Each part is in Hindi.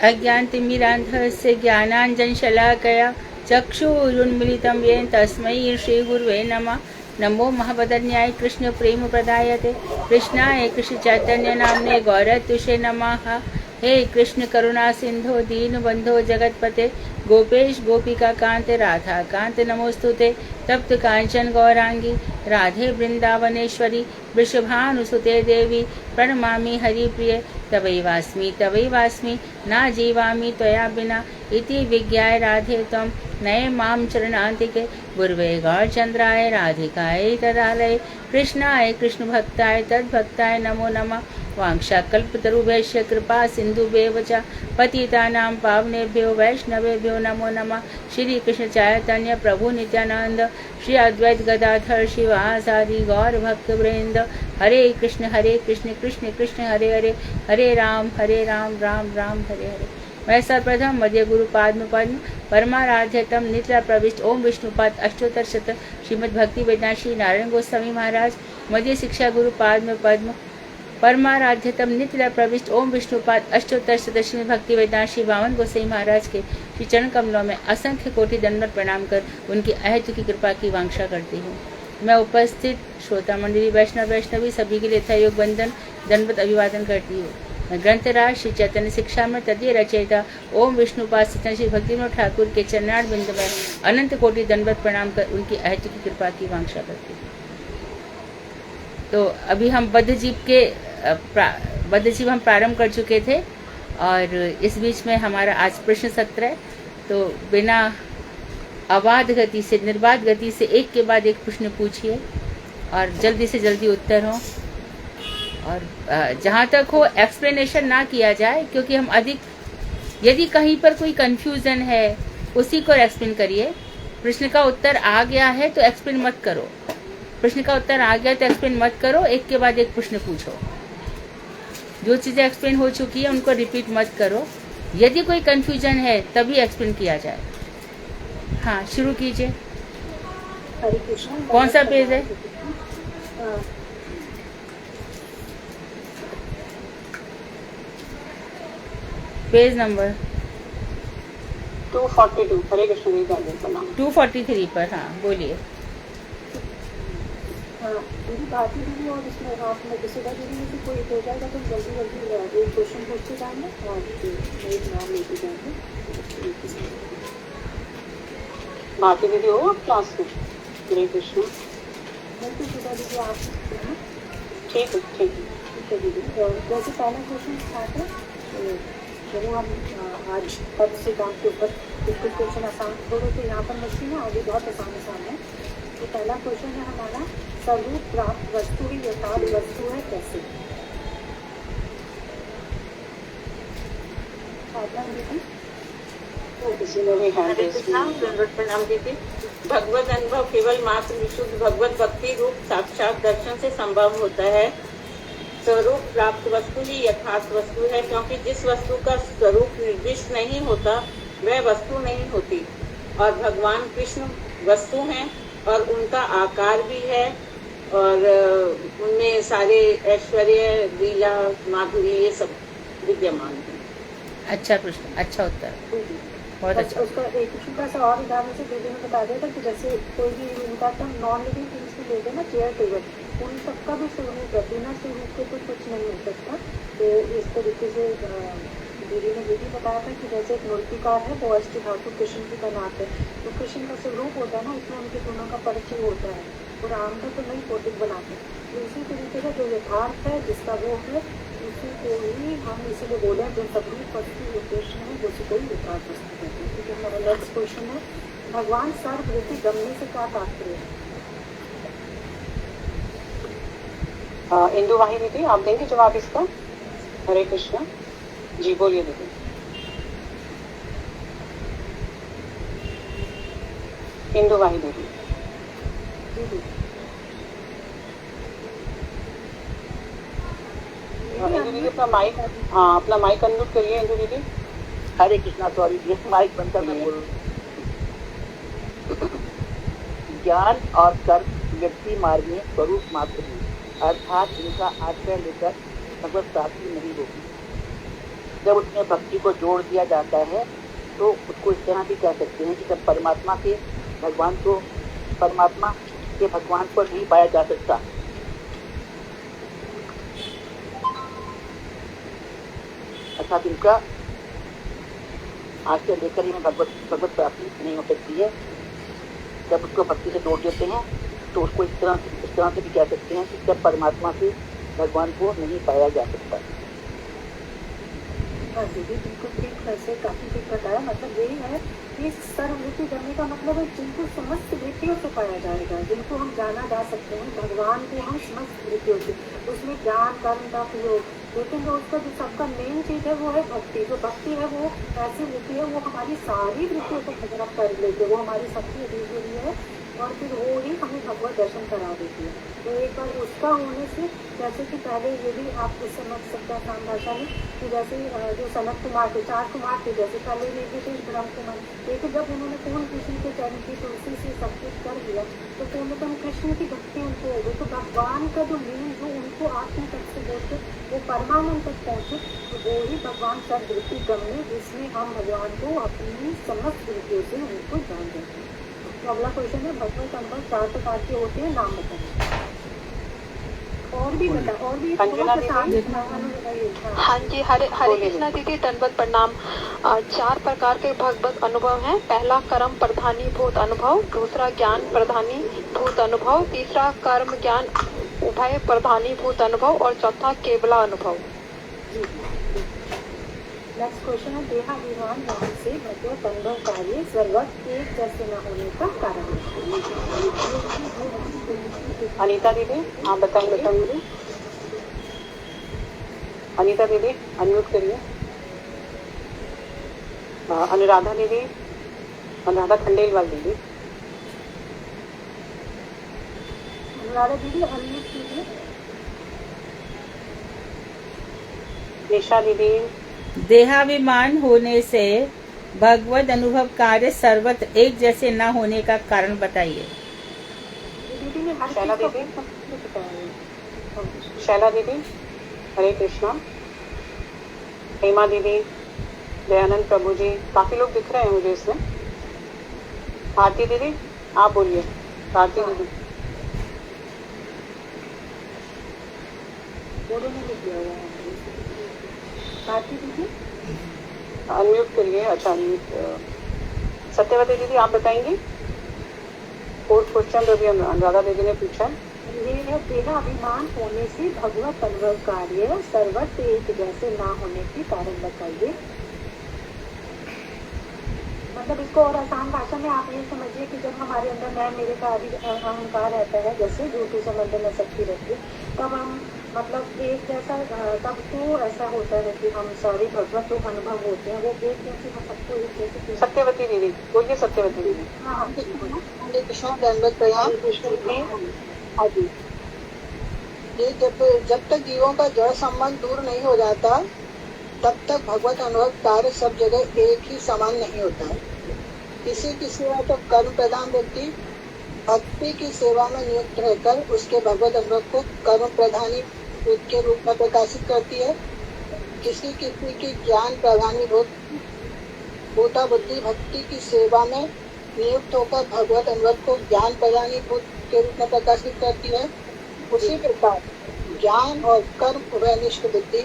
अज्ञानतिमिरान्धस्य ज्ञानाञ्जनशलाकया चक्षुरुन्मीलितं येन तस्मै श्रीगुरुवे नमः। नमो महावदन्याय कृष्ण प्रेम प्रदायते कृष्णाय कृष्ण चैतन्य नामने गौरतुषे नमः। हे कृष्ण करुणा सिंधो दीनबंधो जगतपते गोपेश गोपिका कांत राधा कांत नमोस्तुते। तप्त कांचन गौरांगी राधे वृंदावनेश्वरी वृषभानुसुते देवी प्रणमामि हरिप्रिये। तवैवास्मि ना जीवामि त्वया बिना इति विज्ञाय राधे त्वं नये मां चरणान्तिके। गुर्वे गौरचन्द्राय राधिकायै तदालये कृष्णाय कृष्णभक्ताय तद्भक्ताय नमो नमः। वाञ्छाकल्पतरुभ्यश्च कृपा सिन्धुभ्येव च पतितानां पावनेभ्यो वैष्णवेभ्यो नमो नमः। श्री कृष्ण चैतन्य प्रभु नित्यानंद श्री अद्वैत गदाधर शिवासादि गौर भक्त वृंद। हरे कृष्ण कृष्ण कृष्ण हरे हरे हरे राम राम राम हरे हरे। मैं सर्वप्रथम मध्य गुरु पाद्म पद्म परमाराध्यतम नित्य प्रविष्ट ओम विष्णुपाद अष्टोत्तर शत श्रीमद् भक्ति वेदांत श्री नारायण गोस्वामी महाराज मध्य शिक्षा गुरु पाद्म पद्म परमाराध्यतम नित्य प्रविष्ट ओम विष्णुपाद अष्टोत्तर शत श्रीमद् भक्ति वेदांत श्री वामन गोसाई महाराज के श्री चरण कमलों में असंख्य कोटि दंडवत प्रणाम कर उनकी अहेतु की कृपा की वांछा करती हूँ। मैं उपस्थित श्रोता मंडली वैष्णवी सभी के लिए यथायोग वंदन दंडवत अभिवादन करती हूँ। मैं ग्रंथराज श्री चैतन्य शिक्षा में तदीय रचयिता ओम विष्णुपाद सत्यन श्री भक्तिविनोद ठाकुर के चरणार बिंद में अनंत कोटि दंडवत प्रणाम कर उनकी अहेतु की कृपा की वांछा करती हूँ। तो अभी हम बद्ध जीव हम प्रारंभ कर चुके थे और इस बीच में हमारा आज प्रश्न सत्र है। तो बिना अबाध गति से निर्बाध गति से एक के बाद एक प्रश्न पूछिए और जल्दी से जल्दी उत्तर हो और जहाँ तक हो एक्सप्लेनेशन ना किया जाए, क्योंकि हम अधिक यदि कहीं पर कोई कंफ्यूजन है उसी को एक्सप्लेन करिए। प्रश्न का उत्तर आ गया है तो एक्सप्लेन मत करो, प्रश्न का उत्तर आ गया तो एक्सप्लेन मत करो, एक के बाद एक प्रश्न पूछो। जो चीजें एक्सप्लेन हो चुकी है उनको रिपीट मत करो। यदि कोई कंफ्यूजन है तभी एक्सप्लेन किया जाए। हाँ, शुरू कीजिए। हरे कृष्ण। कौन सा पेज है? Page number 242। हरे कृष्ण का नाम 243 पर। हाँ, बोलिए। मेरी बात ही नहीं और इसमें आपने किसी दीदी में भी कोई हो जाएगा तो जल्दी एक क्वेश्चन पूछते जाएंगे और एक नाम लेते जाएंगे। बाकी दीदी हो क्लास में। हरे कृष्ण। बिल्कुल सुधा दीदी आप ठीक है दीदी। जैसे पहला क्वेश्चन स्टार्ट है तो चलो हम आज पद सिद्धांत के ऊपर कुछ क्वेश्चन आसान थोड़े से यहाँ पर मछली ना आगे बहुत आसान है। तो पहला क्वेश्चन है हमारा, स्वरूप प्राप्त वस्तु ही यथार्थ वस्तु है कैसे? प्रणाम दीदी। भगवत अनुभव केवल मात्र विशुद्ध भगवत भक्ति रूप साक्षात दर्शन से संभव होता है। स्वरूप प्राप्त वस्तु ही यथार्थ वस्तु है, क्योंकि जिस वस्तु का स्वरूप निर्दिष्ट नहीं होता वह वस्तु नहीं होती। और भगवान कृष्ण वस्तु हैं और उनका आकार भी है और उनमें सारे ऐश्वर्य लीला माधुरी ये सब विद्यमान है। अच्छा प्रश्न, अच्छा उत्तर, बहुत अच्छा। उसका एक छोटा सा और उदाहरण से दीदी ने बता दिया था कि जैसे कोई भी उनका नॉन लिविंग थिंग्स में लेते ना, चेयर टेबल, उन सबका भी स्वरूप है, बिना स्वरूप के तो कुछ नहीं हो सकता। तो इस तरीके से दीदी ने ये भी बताया था कि जैसे एक मूर्तिकार है वो अष्ट धातु कृष्ण की बनाते हैं, तो कृष्ण का स्वरूप होता है ना, उसमें उनके दोनों का परिचय होता है और आमतौर तो नहीं भौतिक बनाते। तो इसी तरीके से जो यथार्थ है जिसका वो है उसी को ही हम इसीलिए बोले जो सभी वस्तु उद्देश्य है उसी को ही यथार्थ वस्तु कहते हैं। ठीक है, मेरा नेक्स्ट क्वेश्चन है, भगवान सर्ववृत्ति गमने से क्या तात्पर्य है? इंदु वाही दीदी आप देंगे जवाब इसका? हरे कृष्ण जी, बोलिए दीदी। इंदु वाही दीदी। इंदु दीदी अपना माइक, हाँ अपना माइक अनम्यूट करिए इंदु दीदी। हरे कृष्णा, सॉरी ये माइक बंद कर बोल। ज्ञान और कर्म व्यक्ति मार्ग में स्वरूप मात्र है, अर्थात इनका आश्रय लेकर भगवत प्राप्ति नहीं होगी। जब उसमें भक्ति को जोड़ दिया जाता है तो उसको इस तरह भी कह सकते हैं कि जब परमात्मा के भगवान को नहीं पाया जा सकता, अर्थात इनका आज से लेकर ही में भगवत प्राप्ति नहीं हो सकती है। जब उसको भक्ति से जोड़ देते हैं तो उसको इस तरह से भी कह सकते हैं कि जब परमात्मा से भगवान को नहीं पाया जा सकता। हाँ दीदी, बिल्कुल ठीक, वैसे काफी ठीक बताया। मतलब यही है कि सर्ववृत्ति करने का मतलब है जिनको समस्त वृत्तियों से पाया जाएगा, जिनको हम जाना जा सकते हैं, भगवान को हम समस्त वृत्तियों से, उसमें ज्ञान कर्म का प्रयोग देखेंगे। उसका जो सबका मेन चीज है वो है भक्ति। जो भक्ति है वो ऐसी वृत्ति है, वो हमारी सारी वृत्तियों को खत्म कर लेती है, वो हमारी शक्ति दी हुई है और फिर वो ही हमें भगवत दर्शन करा देती है। तो एक बार उसका होने से, जैसे कि पहले ये भी आप समझ सकते हैं आसान भाषा में कि जैसे जो सनत कुमार थे, 4 कुमार थे, जैसे पहले भी विशेष ब्रह्म कुमार, लेकिन जब उन्होंने पूर्ण कृष्ण के चरण की तुलसी से सब कुछ कर दिया तो पूर्णतम कृष्ण की भक्ति उनको हो गई। तो भगवान का जो मेन जो उनको आत्म तक से बोलते वो परमानंद तक पहुँचे, तो वो ही भगवान सर्ववृत्ति गम्य, जिसमें हम भगवान को अपनी समस्त वृत्तियों से उनको जान देते हैं। तो अगला क्वेश्चन है, भगवत अनुभव 4 प्रकार के होते हैं, नाम बताएं। और भी बता, और भी हाँ जी, हरे कृष्णा दीदी, दंडवत प्रणाम। 4 प्रकार के भगवत अनुभव हैं। पहला कर्म प्रधानीभूत अनुभव, दूसरा ज्ञान प्रधानीभूत अनुभव, तीसरा कर्म ज्ञान उभय प्रधानीभूत अनुभव और चौथा केवला अनुभव। नेक्स्ट क्वेश्चन है, देहाभिमान नाम से भगवत अनुभव कार्य सर्वत्र एक जैसे न होने का कारण। अनीता दीदी आप बताएंगे। अनीता दीदी अनम्यूट करिए। अनुराधा दीदी, अनुराधा खंडेलवाल दीदी। अनुराधा दीदी अनम्यूट कीजिए। निशा दीदी। देहाभिमान होने से भगवत अनुभव कार्य सर्वत्र एक जैसे न होने का कारण बताइए। शैला दीदी। शैला दीदी हरे कृष्णा। हेमा दीदी, दयानंद प्रभु जी, काफी लोग दिख रहे हैं मुझे इसमें। भारती दीदी आप बोलिए। भारती दीदी भारती दीदी अनम्यूट करिए। अच्छा अनम्यूट। सत्यवती दीदी आप बताएंगी। 4th क्वेश्चन जो भी अनुराधा दीदी ने पूछा है, ये है, देहाभिमान होने से भगवत अनुभव कार्य सर्वत्र एक जैसे ना होने के कारण बताइए। मतलब इसको और आसान भाषा में आप ये समझिए कि जब हमारे अंदर मैं मेरे का अहंकार रहता है, जैसे झूठू संबंध में शक्ति रहती है, तब हम मतलब एक जैसा, तब तो ऐसा होता है कि हम सारे भगवत जो अनुभव होते हैं वो एक जैसे हम सबको एक जैसे। सत्यवती दीदी बोलिए। सत्यवती दीदी। हाँ जी, ये जब तक जीवों का जड़ संबंध दूर नहीं हो जाता तब तक भगवत अनुभव कार्य सब जगह एक ही समान नहीं होता है। किसी सेवा तो कर्म प्रधान व्यक्ति भक्ति की सेवा में नियुक्त रहकर उसके भगवत अनुभव को कर्म प्रधानी के रूप में प्रकाशित करती है। किसी की ज्ञान प्रधानीभूत भूता बुद्धि भक्ति की सेवा में नियुक्त होकर भगवत अनुभव को ज्ञान प्रधानीभूत के रूप में प्रकाशित करती है। उसी प्रकार ज्ञान और कर्म उभयनिष्ठ बुद्धि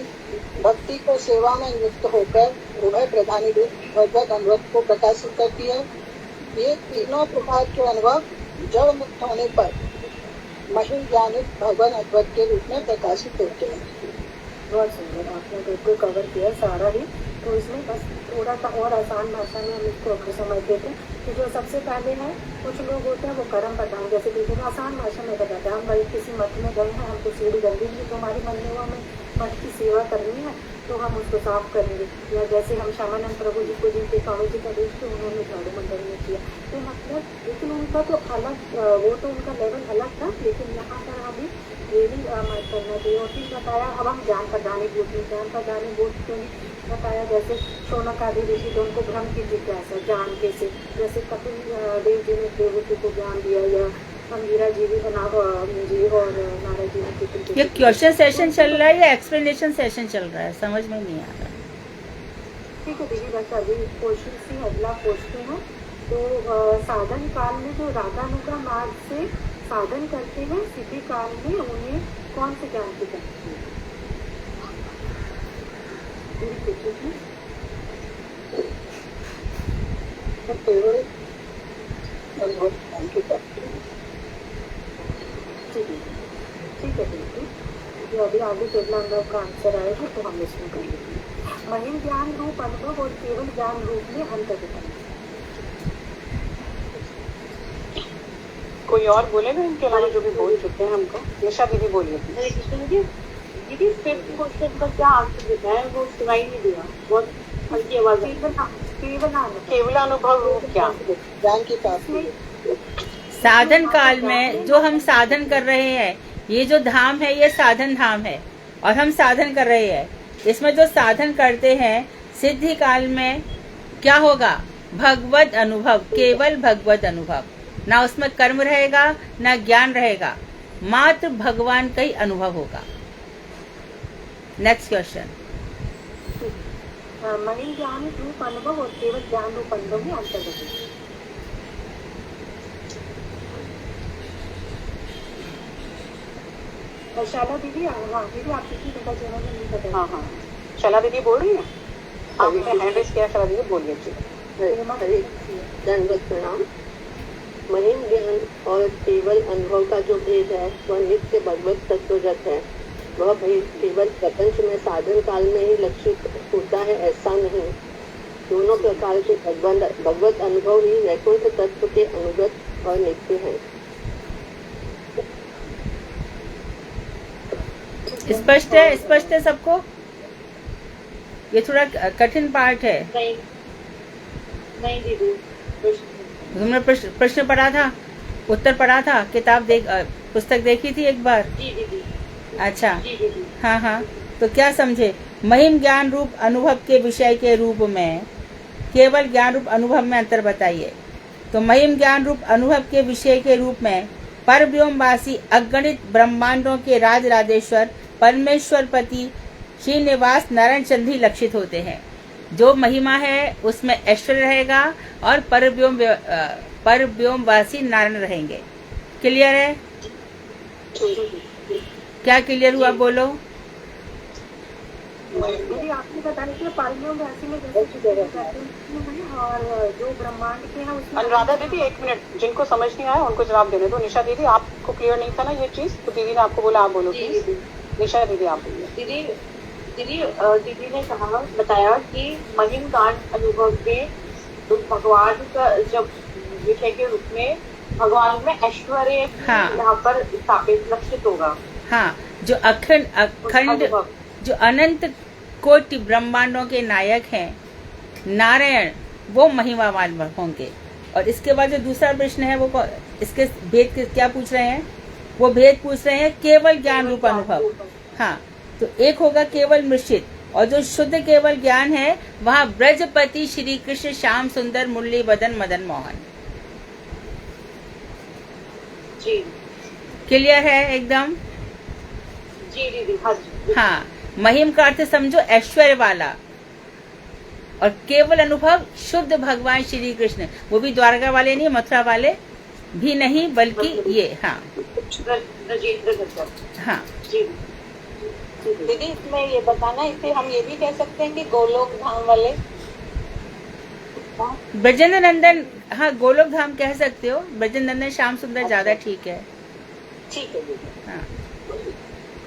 भक्ति को सेवा में नियुक्त होकर उभय प्रधानीभूत भगवत अनुभव को प्रकाशित करती है। ये तीनों प्रकार के अनुभव जड़ मुक्त होने पर महिम ज्ञानित भगवान अद्वैत के रूप में प्रकाशित होते हैं। बहुत सुंदर, आपने बिल्कुल कवर किया सारा ही। तो इसमें बस थोड़ा सा और आसान भाषा में हम इसको अगर समझ देते हैं कि जो सबसे पहले है, कुछ लोग होते हैं वो कर्म प्रधान, जैसे किसी को आसान भाषा में बताते हैं, हम भाई किसी मठ में गए हैं, हमको सीढ़ी गंदी की तो हमारे मन में वो हमें मठ की सेवा करनी है तो हम उसको साफ करेंगे। या जैसे हम श्यामानंद प्रभु जी को जिनके स्वामी जी का देश थे, उन्होंने झाड़ू मंडल में किया, तो मतलब लेकिन उनका तो अलग, वो तो उनका लेवल अलग था, लेकिन यहाँ पर हमें ये भी मत करना चाहिए। और फिर बताया, अब हम ज्ञान प्रदानी भूत क्यों बताया, जैसे शौनक आदि ऋषि तो उनको ब्रह्म की जिज्ञासा जान के से, जैसे कपिल देव जी ने देवहूति को ज्ञान दिया, या अंगिरा जी भी जी और नारद जी ने। ये क्वेश्चन सेशन चल रहा है या एक्सप्लेनेशन सेशन चल रहा है, समझ में नहीं आ रहा है। ठीक है दीदी, बस अभी क्वेश्चन से अगला क्वेश्चन है। तो साधन काल में जो रागानुगा मार्ग से साधन करते हैं, सिद्धि काल में उन्हें कौन से ज्ञान की प्राप्ति है? केवल अनुभव ज्ञान की प्राप्ति। ठीक है दीदी, जो अभी आगे केवल अनुभव का आंसर आएगा तो हम इसमें कर लेंगे। महिम ज्ञान रूप अनुभव और केवल ज्ञान रूप में अंतर बताएं। कोई और बोलेगा इनके अलावा जो भी बोल चुके हैं हमको? निशा दीदी बोलिए। हरे कृष्ण जी, दीदी फिफ्थ क्वेश्चन का क्या आंसर देता है वो सुनाई नहीं दिया, बहुत हल्की आवाज है। केवल अनुभव रूप क्या? ज्ञान की प्राप्ति। साधन काल में जो हम साधन कर रहे हैं, ये जो धाम है ये साधन धाम है और हम साधन कर रहे हैं। इसमें जो साधन करते हैं, सिद्धि काल में क्या होगा? भगवत अनुभव, केवल भगवत अनुभव। ना उसमें कर्म रहेगा ना ज्ञान रहेगा, मात्र भगवान का ही अनुभव होगा। Next question. महिम ज्ञान रूप अनुभव और केवल ज्ञान रूप अनुभव में अंतर बताएं। शाला दीदी, हाँ दीदी आप किसी जगह जिन्होंने नहीं बताया। हाँ हाँ, शला दीदी बोल रही है। आपने हैंड रेज किया, शला दीदी बोलिए जी। दंडवत प्रणाम। महिम ज्ञान और केवल अनुभव का जो भेद है वह नित्य भगवत तत्वजत है। वह भेद केवल प्रपंच में साधन काल में ही लक्षित होता है, ऐसा नहीं। दोनों प्रकार के भगवत अनुभव ही वैकुंठ तत्व के अनुगत और नित्य है। स्पष्ट है? स्पष्ट है सबको? ये थोड़ा कठिन पार्ट है। नहीं दीदी, तुमने प्रश्न पढ़ा था, उत्तर पढ़ा था, किताब पुस्तक देखी थी एक बार? जी दीदी। अच्छा, जी दीदी। हाँ हाँ, तो क्या समझे? महिम ज्ञान रूप अनुभव के विषय के रूप में केवल ज्ञान रूप अनुभव में अंतर बताइए। तो महिम ज्ञान रूप अनुभव के विषय के रूप में परव्योमवासी अगणित ब्रह्मांडों के राज राजेश्वर परमेश्वर पति श्रीनिवास नारायण चंद्र ही लक्षित होते हैं। जो महिमा है उसमें ऐश्वर्य रहेगा और परव्योमवासी नारायण रहेंगे। क्लियर है? क्या क्लियर हुआ? बोलो। दीदी आपने बताया कि परव्योमवासी में जैसे और जो ब्रह्मांड के हैं उसमें। अनुराधा दीदी एक मिनट, जिनको समझ नहीं आया उनको जवाब देने दो। निशा दीदी आपको क्लियर नहीं था ना ये चीज, तो दीदी ने आपको बोला आप बोलो प्लीज। निशा दीदी आप बोलिए। दीदी ने बताया कि महिम ज्ञान अनुभव में भगवान का जब विषय के रूप में भगवान में ऐश्वर्य यहाँ पर स्थापित लक्षित होगा। हाँ, जो अखंड जो अनंत कोटि ब्रह्मांडों के नायक हैं नारायण, वो महिमावान होंगे। और इसके बाद जो दूसरा प्रश्न है वो इसके भेद क्या पूछ रहे हैं? वो भेद पूछ रहे हैं केवल ज्ञान रूप अनुभव। हाँ, तो एक होगा केवल मिश्रित, और जो शुद्ध केवल ज्ञान है वहाँ ब्रजपति श्री कृष्ण श्याम सुंदर मुरली बदन मदन मोहन। जी क्लियर है एकदम? जी दीदी। हाँ जी। हाँ, महिम का अर्थ समझो ऐश्वर्य वाला, और केवल अनुभव शुद्ध भगवान श्री कृष्ण, वो भी द्वारका वाले नहीं, मथुरा वाले भी नहीं, बल्कि ये। हाँ हाँ जी दीदी, इसमें ये बताना, इसे हम ये भी कह सकते हैं कि गोलोक धाम वाले। ब्रजेंद्र नंदन, हाँ गोलोक धाम कह सकते हो। ब्रजेंद्र नंदन श्याम सुंदर ज्यादा ठीक है। ठीक है दीदी। हाँ,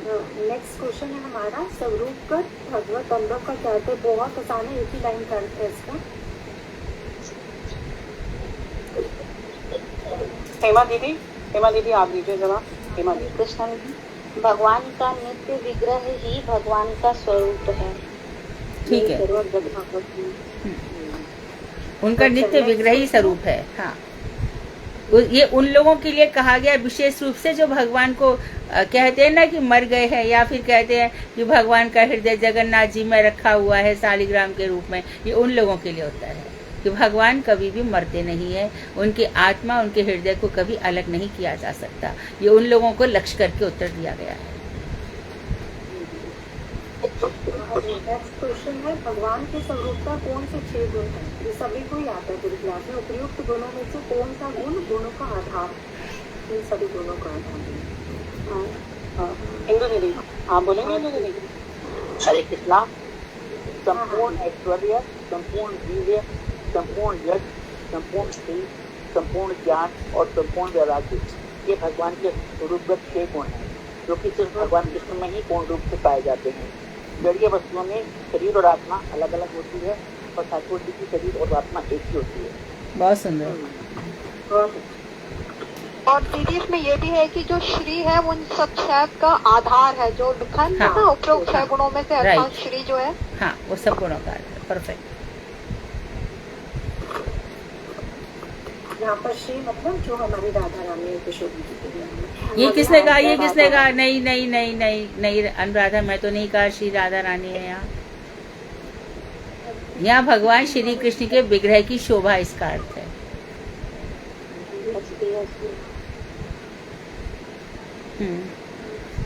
नेक्स्ट क्वेश्चन है हमारा, स्वरूप का भगवत अनुभव का क्या है? बहुत आसान है, एक ही लाइन का अर्थ है इसका। हेमा दीदी आप दीजिए जवाब। हेमा दीदी। कृष्ण भगवान का नित्य विग्रह ही भगवान का स्वरूप है। ठीक है, उनका नित्य विग्रह ही स्वरूप है। हाँ, ये उन लोगों के लिए कहा गया विशेष रूप से जो भगवान को कहते हैं ना कि मर गए हैं, या फिर कहते हैं कि भगवान का हृदय जगन्नाथ जी में रखा हुआ है शालिग्राम के रूप में। ये उन लोगों के लिए होता है कि भगवान कभी भी मरते नहीं है, उनकी आत्मा उनके हृदय को कभी अलग नहीं किया जा सकता। ये उन लोगों को लक्ष्य करके उत्तर दिया गया है। नेक्स्ट क्वेश्चन है, भगवान के स्वरूप का कौन से 6 गुण है? ये सभी को ही आता है पूरी क्लास में। उपयुक्त गुणों में से कौन सा गुण गुणों का आधार? इन सभी गुणों का आधार। इंदु दीदी आप बोलेंगे? इंदु दीदी हरे कृष्णा। संपूर्ण ऐश्वर्य, संपूर्ण वीर्य, संपूर्ण यश, संपूर्ण श्री, संपूर्ण ज्ञान और संपूर्ण वैराग्य, ये भगवान के स्वरूपगत 6 गुण हैं, जो कि सिर्फ भगवान कृष्ण में ही पूर्ण रूप से पाए जाते हैं। जड़ीय वस्तुओं में शरीर और आत्मा अलग अलग होती है, और ठाकुर जी की शरीर और आत्मा एक ही होती है। बहुत सुंदर। और दीदी इसमें ये भी है कि जो श्री है वो उन सब 6 का आधार है, जो लिखा है ना हाँ, उपरोक्त 6 गुणों में से अर्थात राइट। श्री जो है। हाँ, वो सब गुणों का आधार। परफेक्ट। यहाँ पर श्री मतलब जो हमारी राधा रानी किशोर जी की है। ये किसने कहा? ये किसने कहा? नहीं नहीं नहीं नहीं नहीं अनुराधा, मैं तो नहीं कहा श्री राधा रानी है। यहाँ भगवान श्री कृष्ण के विग्रह की शोभा इसका अर्थ है।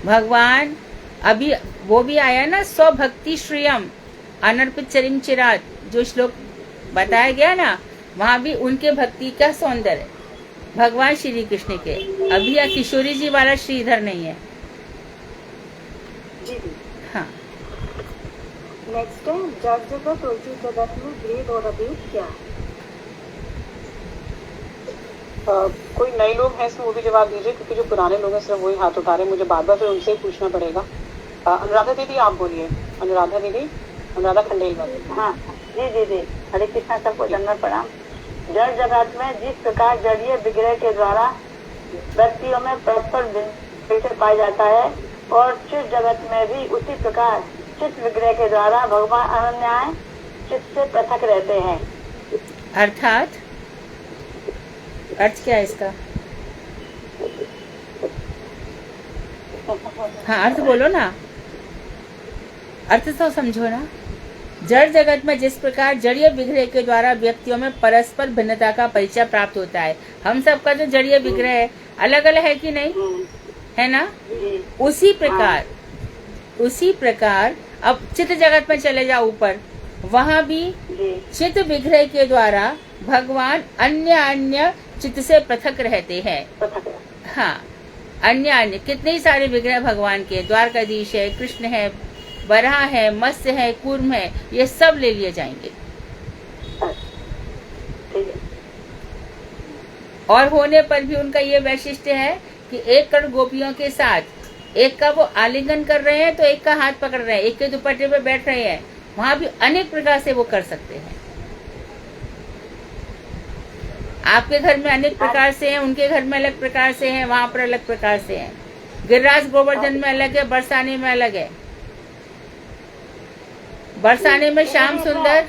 भगवान अभी वो भी आया ना, स्वभक्ति श्रियम अनर्पित चरिम चिरात, जो श्लोक बताया गया ना, वहाँ भी उनके भक्ति का सौंदर्य भगवान श्री कृष्ण के। अभी या किशोरी जी वाला श्रीधर नहीं है। जी जी। हाँ। नेक्स्ट है, जड़ जगत और जीव जगत में भेद और अभेद क्या है? कोई नए लोग हैं इसमें वो भी जवाब दीजिए, क्योंकि जो पुराने लोग हैं सिर्फ वही हाथ उठा रहे हैं। मुझे बार बार फिर उनसे ही पूछना पड़ेगा। अनुराधा दीदी आप बोलिए। अनुराधा दीदी, अनुराधा खंडेलवाल। हाँ जी दीदी, हरे कृष्णा, सबको दंडवत प्रणाम। जड़ जगत में जिस प्रकार जड़ीय विग्रह के द्वारा व्यक्तियों में परस्पर विषय पाया जाता है, और चित्त जगत में भी उसी प्रकार चित्त विग्रह के द्वारा भगवान अनन्य चित्त से पृथक रहते हैं। अर्थात अर्थ क्या है इसका? हाँ, अर्थ बोलो ना, अर्थ तो समझो ना। जड़ जगत में जिस प्रकार जड़ीय विग्रह के द्वारा व्यक्तियों में परस्पर भिन्नता का परिचय प्राप्त होता है, हम सबका जो जड़ीय विग्रह है अलग अलग है कि नहीं है ना? उसी प्रकार अब चित्त जगत में चले जाओ ऊपर, वहाँ भी चित्त विग्रह के द्वारा भगवान अन्य चित्त से पृथक रहते हैं। हाँ, अन्य कितने ही सारे विग्रह भगवान के, द्वारकाधीश है, कृष्ण है, वराह है, मत्स्य है, कूर्म है, ये सब ले लिए जाएंगे। और होने पर भी उनका ये वैशिष्ट्य है कि 1 करोड़ गोपियों के साथ एक का वो आलिंगन कर रहे हैं, तो एक का हाथ पकड़ रहे हैं, एक के दुपट्टे पे बैठ रहे हैं। वहां भी अनेक प्रकार से वो कर सकते हैं। आपके घर में अनेक प्रकार से हैं, उनके घर में अलग प्रकार से हैं, वहां पर अलग प्रकार से हैं। गिरिराज गोवर्धन में अलग है, बरसाने में अलग है। बरसाने में श्याम सुंदर,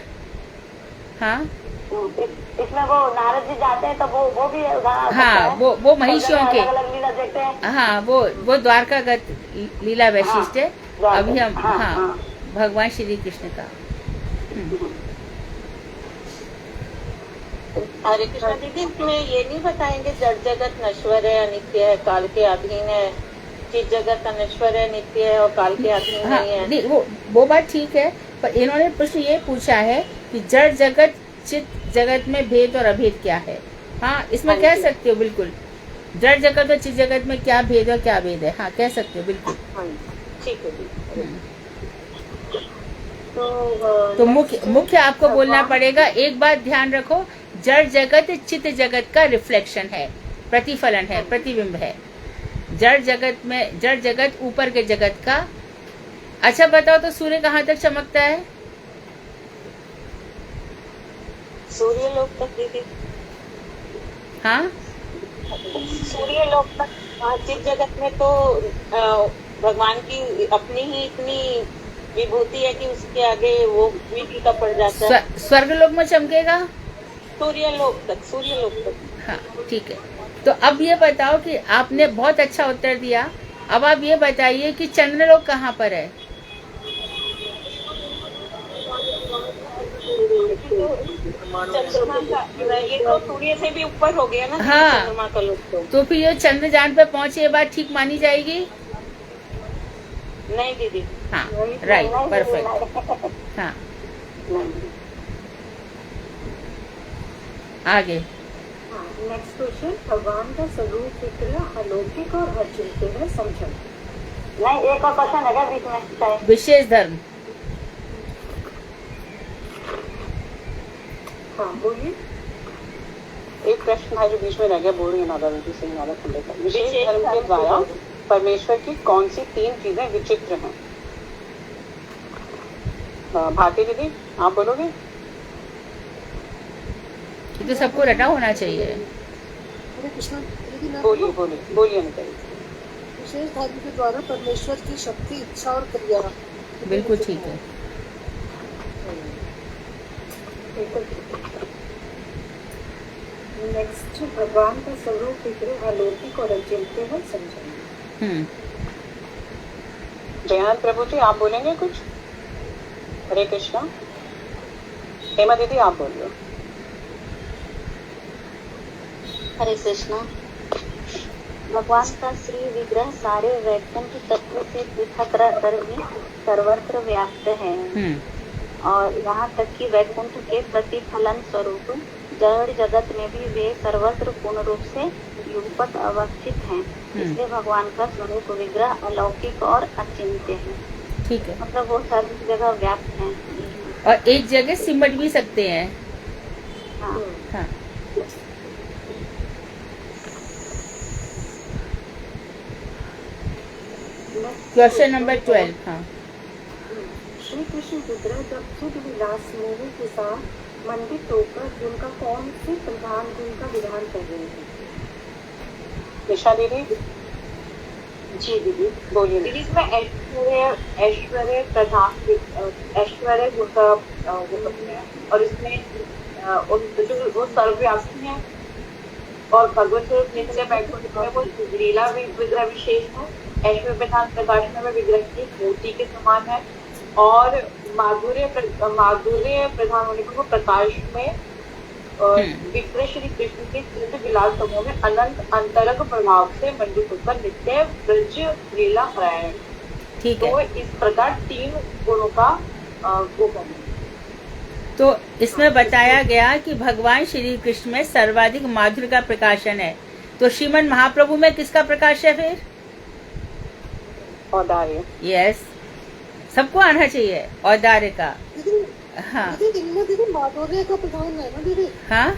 हाँ इसमें वो नारद जी जाते हैं तो वो भी हाँ, वो महिषियों के, अलग लीला देखते हैं। हाँ, वो द्वारकागत लीला वैशिष्ट है। अभी हम हाँ भगवान श्री कृष्ण का। हरे कृष्णा दीदी, इसमें ये नहीं बताएंगे जड़ जगत नश्वर है, अनित्य है, काल के अधीन है, चित जगत अनश्वर है, नित्य है और काल के अधीन नहीं है? नहीं, वो बात ठीक है, पर इन्होंने प्रश्न ये पूछा है कि जड़ जगत चित्त जगत में भेद और अभेद क्या है। हाँ, इसमें कह सकते हो बिल्कुल, जड़ जगत और चित्त जगत में क्या भेद और क्या भेद है। हाँ, कह सकते हो बिल्कुल। ठीक है। तो मुख्य आपको बोलना पड़ेगा। एक बात ध्यान रखो, जड़ जगत चित्त जगत का रिफ्लेक्शन है, प्रतिफलन है, प्रतिबिंब है। जड़ जगत ऊपर के जगत का। अच्छा बताओ तो सूर्य कहाँ तक चमकता है? सूर्य लोक तक दीदी। हाँ, सूर्य लोक तक। चित्त जगत में तो भगवान की अपनी ही इतनी विभूति है कि उसके आगे वो भी फीका पड़ जाता है। स्वर्ग लोक में चमकेगा? सूर्य लोक तक। हाँ, ठीक है। तो अब ये बताओ कि आपने बहुत अच्छा उत्तर दिया। अब आप ये बताइए कि चंद्रलोक कहाँ पर है? ये तो सूर्य से भी ऊपर हो गया ना। हाँ, चंद्रमा का लोक तो फिर ये चंद्रयान पे पहुंचे, ये बात ठीक मानी जाएगी? नहीं दीदी। हाँ राइट, परफेक्ट। हाँ आगे। हाँ, नेक्स्ट क्वेश्चन, भगवान का स्वरूप विग्रह अलौकिक और अचिंत्य है, समझो। नहीं, एक और क्वेश्चन है क्या बीच में शायद? विशेष धर्म। हाँ बोलिए। एक प्रश्न है जो बीच में रह गया, बोल रही है नादा दीदी से, नादा खंडेकर। विशेष धर्म के द्वारा परमेश्वर की कौन सी 3 चीजें विचित्र हैं? भारती दीदी आप बोलोगे? ये तो सबको रटा होना चाहिए। हरे कृष्ण दीदी, मैं बोलिए बोलिए बोलिए अनिता जी। विशेष धर्म के द्वारा परमेश्वर की शक्ति, इच्छा और क्रिया। बिल्कुल ठीक है। नेक्स्ट, भगवान का स्वरूप विग्रह अलौकिक और अचिंत्य है, समझो। जयानंद प्रभु जी आप बोलेंगे कुछ? हरे कृष्णा। हेमा दीदी आप बोलिए। हरे कृष्णा। भगवान का श्री विग्रह सारे वैकुंठ तत्व से पृथक रहकर भी सर्वत्र व्याप्त है, और यहाँ तक कि वैकुंठ के प्रतिफलन स्वरूप जड़ जगत में भी वे सर्वत्र पूर्ण रूप से युगपत अवस्थित हैं। इसलिए भगवान का स्वरूप विग्रह अलौकिक और अचिंत्य है। ठीक है, मतलब वो सर्व जगह व्याप्त हैं और एक जगह सिमट भी सकते हैं। हाँ। हाँ क्वेश्चन नंबर 12। हाँ, श्री कृष्ण विग्रह जब खुद विलास मोह के साथ मंडित होकर उनका कौन से प्रधान गुण का विधान कर रहे हैं? निशा दीदी। जी दीदी बोलिए। दीदी इसमें ऐश्वर्य प्रधान ऐश्वर्य गुण का वो करते हैं, और इसमें जो वो सर्वव्यापी है, और भगवत स्वरूप नित्य वैकुंठ में वो लीला विग्रह विशेष है। ऐश्वर्य प्रधान प्रकाश में विग्रह की मूर्ति के समान है, और माधुर्य प्रधान होने पर वो प्रकाश में विग्रह श्री कृष्ण के चित्र विलास समूह में अनंत अंतरंग प्रभाव से मंडित होकर नित्य ब्रज लीला है। ठीक है। तो इस प्रकार 3 गुणों का वो करना। तो इसमें बताया गया कि भगवान श्री कृष्ण में सर्वाधिक माधुर्य का प्रकाशन है। तो श्रीमन महाप्रभु में किसका प्रकाश है फिर? औदार्य। यस, सबको आना चाहिए औदार्य का। हाँ दीदी इनमें दीदी माधुर्य का प्रधान है ना दीदी? हाँ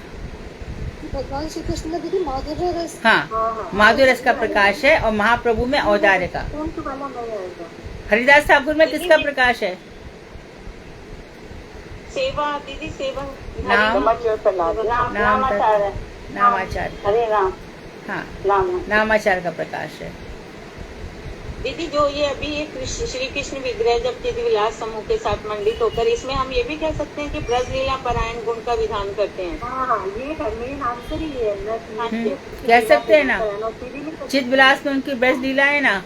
भगवान श्री कृष्ण में दीदी माधुर्य रस। हाँ, माधुर्य रस का प्रकाश है, और महाप्रभु में औदार्य का। कौन सा वाला नहीं आएगा? हरिदास ठाकुर में किसका प्रकाश है? सेवा दीदी, सेवा नाम नामाचार। नामाचार। हरे राम। हाँ, राम नामाचार का प्रकाश है। दीदी जो ये अभी ये श्री कृष्ण विग्रह जब चिद विलास समूह के साथ मंडित होकर, इसमें हम ये भी कह सकते हैं कि ब्रज लीला परायण गुण का विधान करते हैं। हाँ, ये मेन आंसर ही है ना। कह सकते हैं ना, चिद विलास में उनकी ब्रज लीला है ना।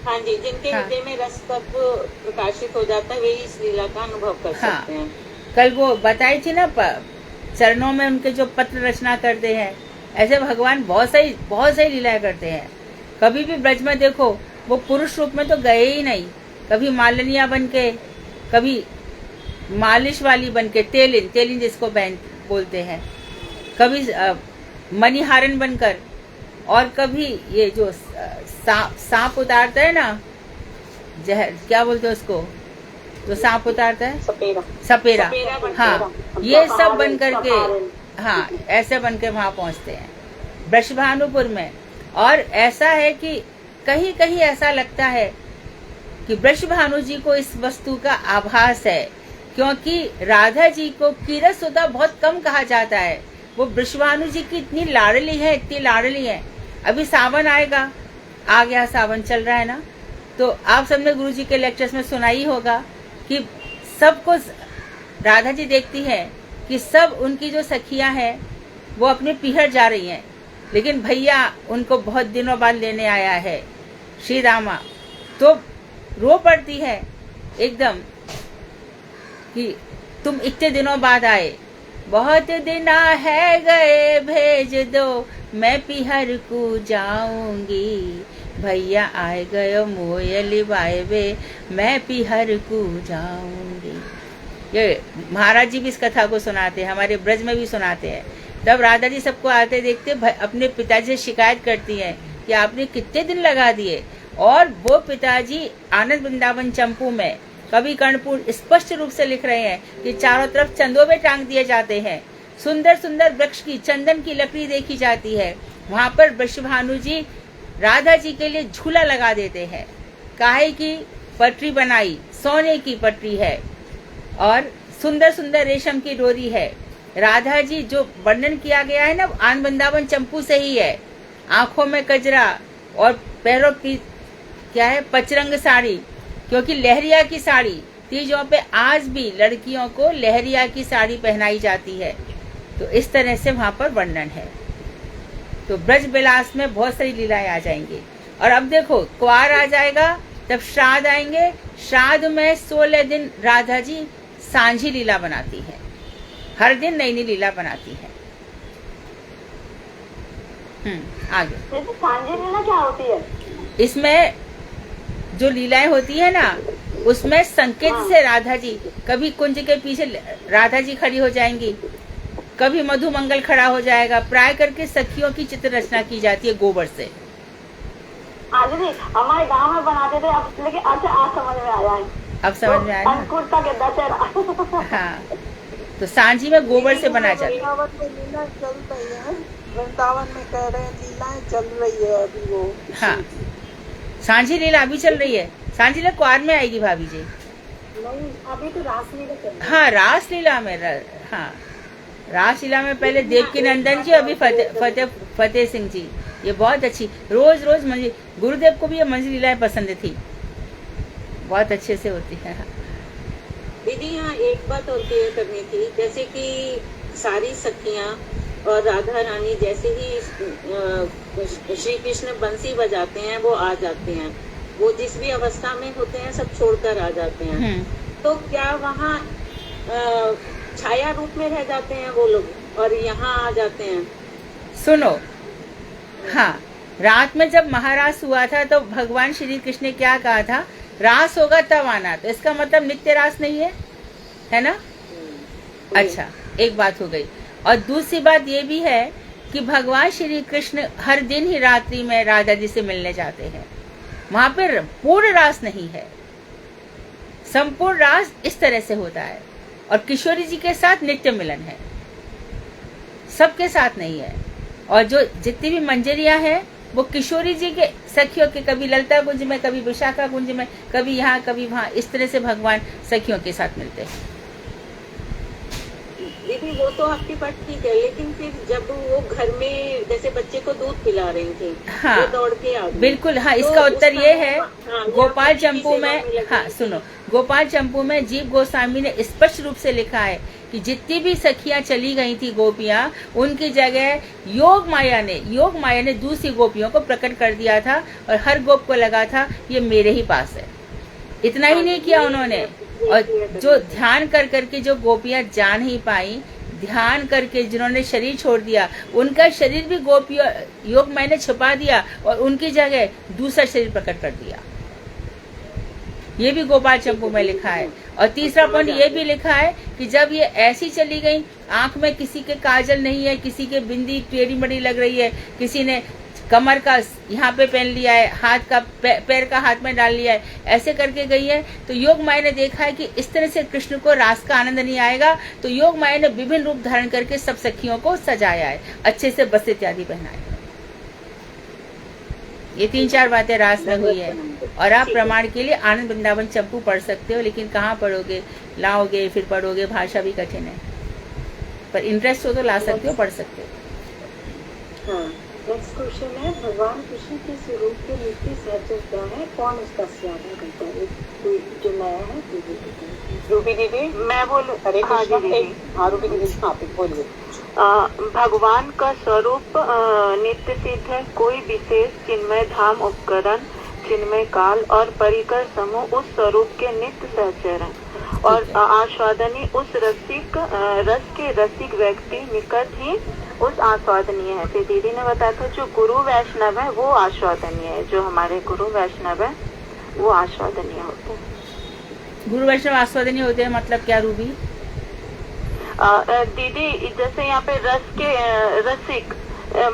हाँ जी, जिनके हृदय में रस तत्व प्रकाशित हो जाता है वे इस लीला का अनुभव कर सकते हैं। कल वो बताई थी ना, चरणों में उनके जो पत्र रचना करते हैं, ऐसे भगवान बहुत सही लीलाएं करते हैं। कभी भी ब्रज में देखो, वो पुरुष रूप में तो गए ही नहीं। कभी मालनिया बन के, कभी मालिश वाली बन के, तेलिन जिसको बहन बोलते हैं, कभी मणिहारन बनकर, और कभी ये जो सांप उतारता है ना, जहर क्या बोलते हैं उसको, जो सांप उतारता है, सपेरा। हाँ, ये सब बन करके, हाँ ऐसे बन के वहां पहुंचते हैं वृषभानुपुर में। और ऐसा है कि कहीं कहीं ऐसा लगता है कि वृषभानु जी को इस वस्तु का आभास है, क्योंकि राधा जी को कीरत सुधा बहुत कम कहा जाता है। वो वृषभानु जी की इतनी लाडली है। अभी सावन आएगा, आ गया सावन, चल रहा है ना, तो आप सबने गुरु जी के लेक्चर्स में सुना ही होगा कि सबको राधा जी देखती है कि सब उनकी जो सखियां हैं वो अपने पीहर जा रही हैं, लेकिन भैया उनको बहुत दिनों बाद लेने आया है श्री रामा। तो रो पड़ती है एकदम कि तुम इतने दिनों बाद आए, बहुत दिन है गए, भेज दो मैं पीहर को जाऊंगी, भैया आए गयो मोयली बाएबे, मैं पिहर को जाऊंगी। ये महाराज जी भी इस कथा को सुनाते हैं, हमारे ब्रज में भी सुनाते हैं। तब राधा जी सबको आते देखते अपने पिताजी से शिकायत करती हैं कि आपने कितने दिन लगा दिए। और वो पिताजी आनंद वृंदावन चंपू में कवि कर्णपुर स्पष्ट रूप से लिख रहे हैं कि चारों तरफ चंदोबे टांग दिए जाते हैं, सुंदर सुंदर वृक्ष की चंदन की लकड़ी देखी जाती है। वहां पर वृषभानु जी राधा जी के लिए झूला लगा देते हैं, काहे की पटरी बनाई, सोने की पटरी है और सुंदर सुंदर रेशम की डोरी है। राधा जी जो वर्णन किया गया है ना, आनंद वृंदावन चंपू से ही है। आंखों में कजरा और पैरों की क्या है, पचरंग साड़ी, क्योंकि लहरिया की साड़ी तीजों पे आज भी लड़कियों को लहरिया की साड़ी पहनाई जाती है। तो इस तरह से वहां पर वर्णन है। तो ब्रज विलास में बहुत सारी लीलाएं आ जाएंगी। और अब देखो क्वार आ जाएगा, तब श्राद्ध आएंगे। श्राद्ध में 16 दिन राधा जी सांझी लीला बनाती है, हर दिन नई नई लीला बनाती है। आगे सांझी लीला क्या होती है? इसमें जो लीलाएं होती है ना, उसमें संकेत से राधा जी कभी कुंज के पीछे राधा जी खड़ी हो जाएंगी, कभी मधुमंगल खड़ा हो जाएगा। प्राय करके सखियों की चित्र रचना की जाती है गोबर से। हमारे गांव में बनाते थे, अब लेकिन आज समझ में आया है। अब समझ में आया ना? अंकुर का गद्दा चढ़ा। हाँ, तो सांझी में गोबर से बना जाता है। वृंदावन में लीला चल रही है, वृंदावन में कह रहे हैं लीलाएं चल रही है अभी वो। हाँ, सांझी लीला अभी चल रही है। सांझी लीला क्वार में आएगी भाभी जी। नहीं, अभी तो रासलीला चल रही है। हाँ, रासलीला में हाँ, रासलीला में पहले देवकी नंदन जी, अभी फतेह सिंह जी। ये बहुत अच्छी, रोज रोज मंजिल, गुरुदेव को भी ये मंजिल लीलाएं पसंद थी, बहुत अच्छे से होती है। दीदी यहाँ एक बात और क्लियर करनी थी, जैसे कि सारी सखियाँ और राधा रानी जैसे ही श्री कृष्ण बंसी बजाते हैं वो आ जाते हैं, वो जिस भी अवस्था में होते हैं सब छोड़कर आ जाते हैं। तो क्या वहाँ छाया रूप में रह जाते हैं वो लोग और यहाँ आ जाते हैं? सुनो, हाँ, रात में जब महारास हुआ था तो भगवान श्री कृष्ण ने क्या कहा था, रास होगा तब आना। तो इसका मतलब नित्य रास नहीं है ना? अच्छा, एक बात हो गई। और दूसरी बात ये भी है कि भगवान श्री कृष्ण हर दिन ही रात्रि में राधा जी से मिलने जाते हैं। वहां पर पूर्ण रास नहीं है, संपूर्ण रास इस तरह से होता है। और किशोरी जी के साथ नित्य मिलन है, सबके साथ नहीं है। और जो जितनी भी मंजरियां हैं वो किशोरी जी के सखियों के, कभी ललिता कुंज में, कभी विशाखा कुंज में, कभी यहाँ कभी वहाँ, इस तरह से भगवान सखियों के साथ मिलते हैं। दीदी वो तो आपकी बात ठीक है, लेकिन फिर जब वो घर में जैसे बच्चे को दूध पिला रही थी, हाँ, वो दौड़ के आ गई। बिल्कुल, हाँ, तो इसका उत्तर ये है। हाँ, गोपाल चंपू में, हाँ सुनो, गोपाल चंपू में जीव गोस्वामी ने स्पष्ट रूप से लिखा है कि जितनी भी सखियां चली गई थी गोपियां, उनकी जगह योग माया ने दूसरी गोपियों को प्रकट कर दिया था और हर गोप को लगा था ये मेरे ही पास है। इतना ही नहीं किया उन्होंने, और जो ध्यान कर करके जो गोपियां जा नहीं पाई, ध्यान करके जिन्होंने शरीर छोड़ दिया, उनका शरीर भी गोपियों योग माया ने छुपा दिया और उनकी जगह दूसरा शरीर प्रकट कर दिया। ये भी गोपाल चंपू में लिखा है। और तीसरा पॉइंट ये भी लिखा है कि जब ये ऐसी चली गई, आंख में किसी के काजल नहीं है, किसी के बिंदी टेढ़ी मड़ी लग रही है, किसी ने कमर का यहाँ पे पहन लिया है, हाथ का पैर का हाथ में डाल लिया है, ऐसे करके गई है। तो योग माया ने देखा है कि इस तरह से कृष्ण को रास का आनंद नहीं आएगा, तो योग माया ने विभिन्न रूप धारण करके सब सखियों को सजाया है, अच्छे से बस इत्यादि पहनाए। ये 3-4 बातें रास में हुई है। और आप प्रमाण के लिए आनंद वृंदावन चंपू पढ़ सकते हो, लेकिन कहाँ पढ़ोगे, लाओगे फिर पढ़ोगे, भाषा भी कठिन है, पर इंटरेस्ट हो तो ला सकते हो, पढ़ सकते हो। हाँ, नेक्स्ट क्वेश्चन है, भगवान कृष्ण के स्वरूप के नित्य सहचर क्या है, कौन उसका स्यादा करता है? कोई जो नया है रूबी दीदी, मैं बोलूं? हरे कृष्ण। हाँ रूबी दीदी, आप बोलिए। भगवान का स्वरूप नित्य सिद्ध है। कोई विशेष चिन्मय धाम उपकरण, चिन्मय काल और परिकर समूह उस स्वरूप के नित्य सहचर हैं और आस्वादनी उस रस के रसिक व्यक्ति निकट ही उस आस्वादनीय है। फिर दीदी ने बताया था जो गुरु वैष्णव है वो आस्वादनीय है, जो हमारे गुरु वैष्णव है वो आस्वादनीय होते हैं। गुरु वैष्णव आस्वादनीय होते हैं मतलब क्या रूबी? दीदी जैसे यहाँ पे रस के रसिक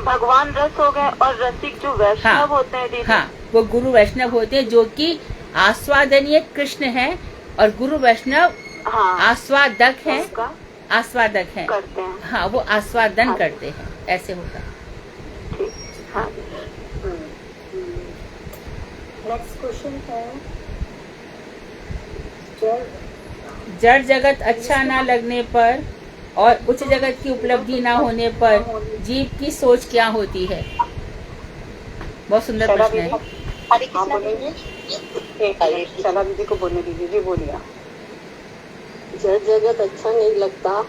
भगवान रस हो गए और रसिक जो वैष्णव होते हैं दीदी, हाँ, वो गुरु वैष्णव होते हैं जो कि आस्वादनीय कृष्ण है, और गुरु वैष्णव हाँ आस्वादक है, उनका आस्वादक है, करते हैं। हाँ, वो आस्वादन हाँ। करते हैं, ऐसे होगा। ठीक, हाँ। नेक्स्ट क्वेश्चन है, जड़ जगत अच्छा ना लगने पर और उच्च जगत की उपलब्धि ना होने पर जीव की सोच क्या होती है? बहुत सुंदर प्रश्न है। आप बोलेंगे? शैला दीदी को बोलने दीजिए। जी बोलिए। जड़ जगत अच्छा नहीं लगता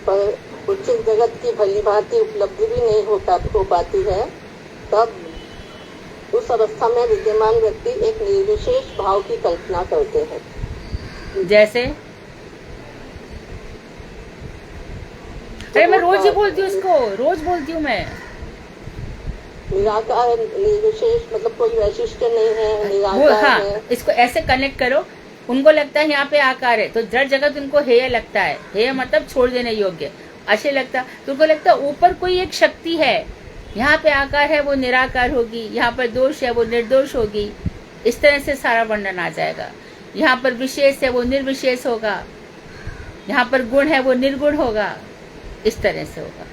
पर उच्च जगत की भली भांति उपलब्धि भी नहीं हो पाती है, तब उस अवस्था में विद्यमान व्यक्ति एक निर्विशेष भाव की कल्पना करते हैं। जैसे अरे मैं रोज ही बोलती हूँ उसको, रोज बोलती हूँ मैं। निराकार निर्विशेष मतलब कोई वैशिष्ट्य नहीं है, वो निराकार हाँ, है। इसको ऐसे कनेक्ट करो। उनको लगता है यहाँ पे आकार है तो जड़ जगत उनको हेय लगता है, हेय मतलब छोड़ देने योग्य, अच्छे लगता, तो उनको लगता है ऊपर कोई एक शक्ति है, यहाँ पे आकार है वो निराकार होगी, यहाँ पर दोष है वो निर्दोष होगी, इस तरह से सारा वर्णन आ जाएगा। यहाँ पर विशेष है वो निर्विशेष होगा, यहाँ पर गुण है वो निर्गुण होगा, इस तरह से होगा।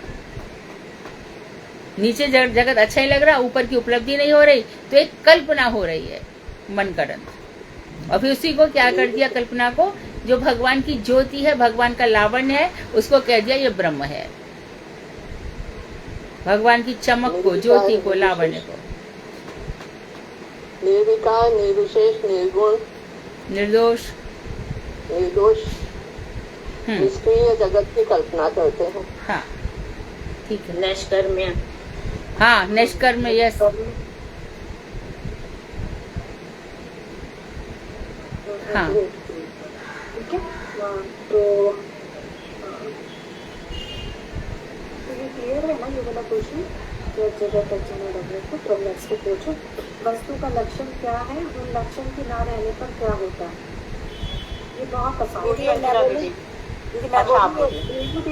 नीचे जगत अच्छा ही लग रहा, ऊपर की उपलब्धि नहीं हो रही, तो एक कल्पना हो रही है मनगढ़ंत। और फिर उसी को क्या कर दिया, कल्पना को, जो भगवान की ज्योति है, भगवान का लावण्य है, उसको कह दिया ये ब्रह्म है। भगवान की चमक को, ज्योति को, लावण्य को, निर्विकार निर्विशेष निर्गुण निर्दोष निर्दोष निष्क्रिय जगत की कल्पना करते हैं। हाँ ठीक है। नैष्कर्म्य। हाँ निष्कर्म, यस। हाँ ठीक है। तो ये क्लियर है ना ये वाला क्वेश्चन? जगत अच्छा न लगने को। तो नेक्स्ट पूछो, वस्तु का लक्षण क्या है, उन लक्षण के ना रहने पर क्या होता है? ये बहुत आसान है।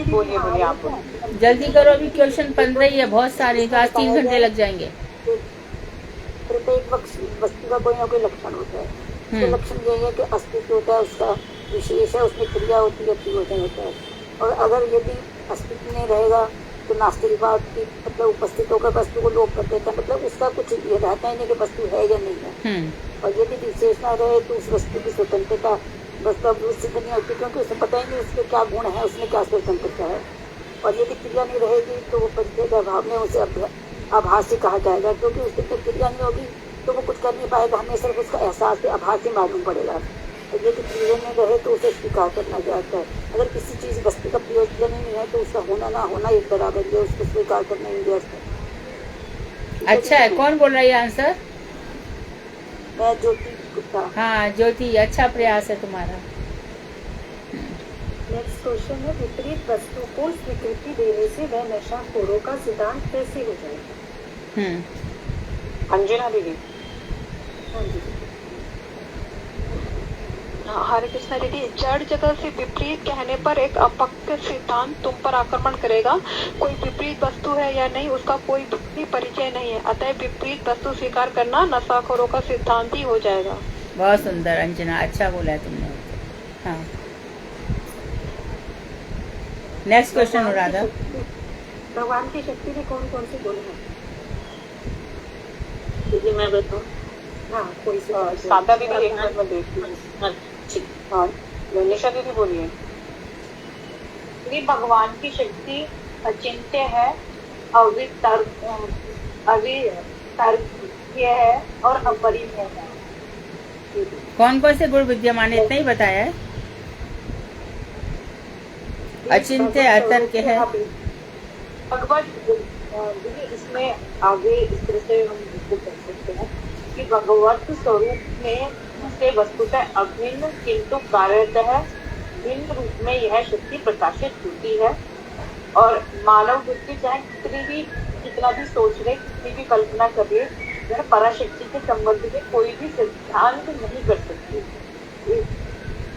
बोलिए आप बोलिए। जल्दी करो, अभी क्वेश्चन 15 ही है, बहुत सारे, आज 3 घंटे लग जाएंगे। प्रत्येक वस्तु का कोई ना कोई लक्षण होता है। तो लक्षण यही है कि अस्तित्व होता है, उसका विशेष है, उसमें क्रिया होती है, प्रयोजन होता है। और अगर यदि अस्तित्व नहीं रहेगा तो नास्तिकवाद की मतलब उपस्थित होकर वस्तु को लोप कर देता है, मतलब उसका कुछ ये रहता ही नहीं कि वस्तु है या नहीं है। और यदि विशेष ना रहे तो उस वस्तु की स्वतंत्रता वस्तु सिद्ध नहीं होती, क्योंकि उसे पता ही नहीं उसके क्या गुण है, उसमें क्या स्वतंत्रता है। और यदि क्रिया नहीं रहेगी तो वो परिचय के अभाव में उसे आभासी कहा जाएगा, क्योंकि उसकी जब क्रिया नहीं होगी तो वो कुछ कर नहीं पाएगा, हमें सिर्फ उसका एहसास से आभासी मालूम पड़ेगा। और यदि क्रिया नहीं रहे तो उसे स्वीकार करना जाता है। अगर किसी चीज़ वस्तु का प्रयोजन ही नहीं है तो उसका होना ना होना एक बराबर है, उसको स्वीकार करना ही व्यर्थ है। अच्छा है, कौन बोल रहा है ये आंसर? मैं ज्योति गुप्ता। हाँ ज्योति, अच्छा प्रयास है तुम्हारा। नेक्स्ट क्वेश्चन है, विपरीत वस्तु को स्वीकृति देने से वह नशाखोरों का सिद्धांत कैसे हो जाएगा? अंजना दीदी। हाँ जी। हरे कृष्णा दीदी, जड़ जगत से विपरीत कहने पर एक अपक्ष सिद्धांत तुम पर आक्रमण करेगा। कोई विपरीत वस्तु है या नहीं उसका कोई भी परिचय नहीं है, अतः विपरीत वस्तु स्वीकार करना नशाखोरों का सिद्धांत ही हो जाएगा। बहुत सुंदर अंजना, अच्छा बोला है तुमने। हाँ नेक्स्ट क्वेश्चन हो राधा। भगवान की शक्ति में कौन कौन से गुण हैं? दीदी मैं बताऊँ? हाँ कोई से सादा दीदी एक मिनट में देखती हूँ। हाँ ठीक। हाँ निशा दीदी बोलिए। ये भगवान की शक्ति अचिंत्य है, अवितर्क्य है और अपरिमेय है। कौन कौन से गुण विद्यमान है, इतना ही बताया है? अचिंत्य, अतर्क्य है। भगवत दीदी इसमें आगे इस तरह से हम कर सकते हैं कि भगवत स्वरूप में से वस्तुतः अभिन्न किंतु कार्यतः भिन्न रूप में यह शक्ति प्रकाशित होती है। और मानव बुद्धि चाहे कितना भी सोच ले, कितनी भी कल्पना कर ले, वह पराशक्ति के संबंध में कोई भी सिद्धांत नहीं कर सकती।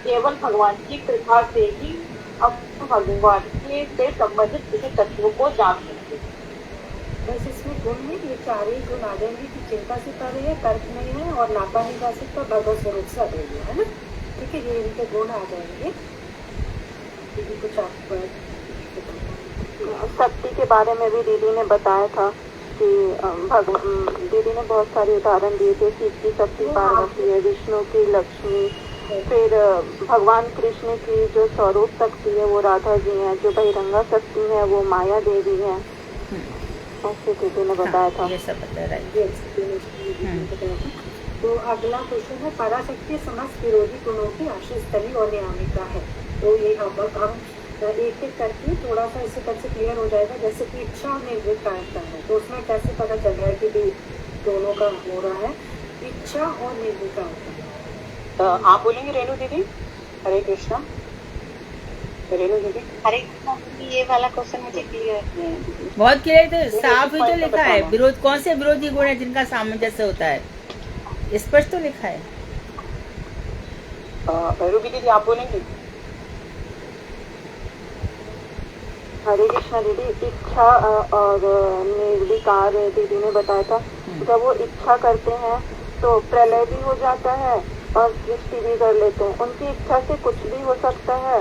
केवल भगवान की कृपा से ही हम भगवान के से संबंधित किसी तत्वों को जान सकते हैं। बस इसमें गुण में ये चार ही गुण आ जाएंगे कि चिंता से परे है, तर्क नहीं है और नापा नहीं जा सकता, भगवत स्वरूप से अभेद्य है ना। ठीक है, ये इनके गुण आ जाएंगे। कुछ आप शक्ति के बारे में भी दीदी ने बताया था कि दीदी ने बहुत सारे उदाहरण दिए थे। शिव की शक्ति पार्वती है, विष्णु की लक्ष्मी, फिर भगवान कृष्ण की जो स्वरूप शक्ति है वो राधा जी हैं, जो बहिरंगा शक्ति है वो माया देवी है, ऐसे दीदी ने बताया था। ये सब बता रहा है। तो अगला क्वेश्चन है, पराशक्ति समस्त विरोधी गुणों की आश्रयस्थली और नियामिका है। तो ये हम एक एक करके थोड़ा सा इससे कैसे क्लियर हो जाएगा। जैसे कि इच्छा और निर्विकारता है, तो उसमें कैसे पता चल रहा है कि दोनों का हो रहा है, इच्छा और निर्विकारता। आप बोलेंगे रेणु दीदी? हरे कृष्णा। रेणु दीदी हरे कृष्णा। ये वाला क्वेश्चन मुझे क्लियर है, बहुत क्लियर। तो साफ ही तो लिखा है, विरोध कौन से विरोधी गुण है जिनका सामंजस्य होता है, स्पष्ट तो लिखा है। रूबी दीदी आप बोलेंगे? हरे कृष्णा दीदी। इच्छा और निर्विकार दीदी ने बताया था, जब वो इच्छा करते हैं तो प्रलय भी हो जाता है और सृष्टि भी कर लेते हैं। उनकी इच्छा से कुछ भी हो सकता है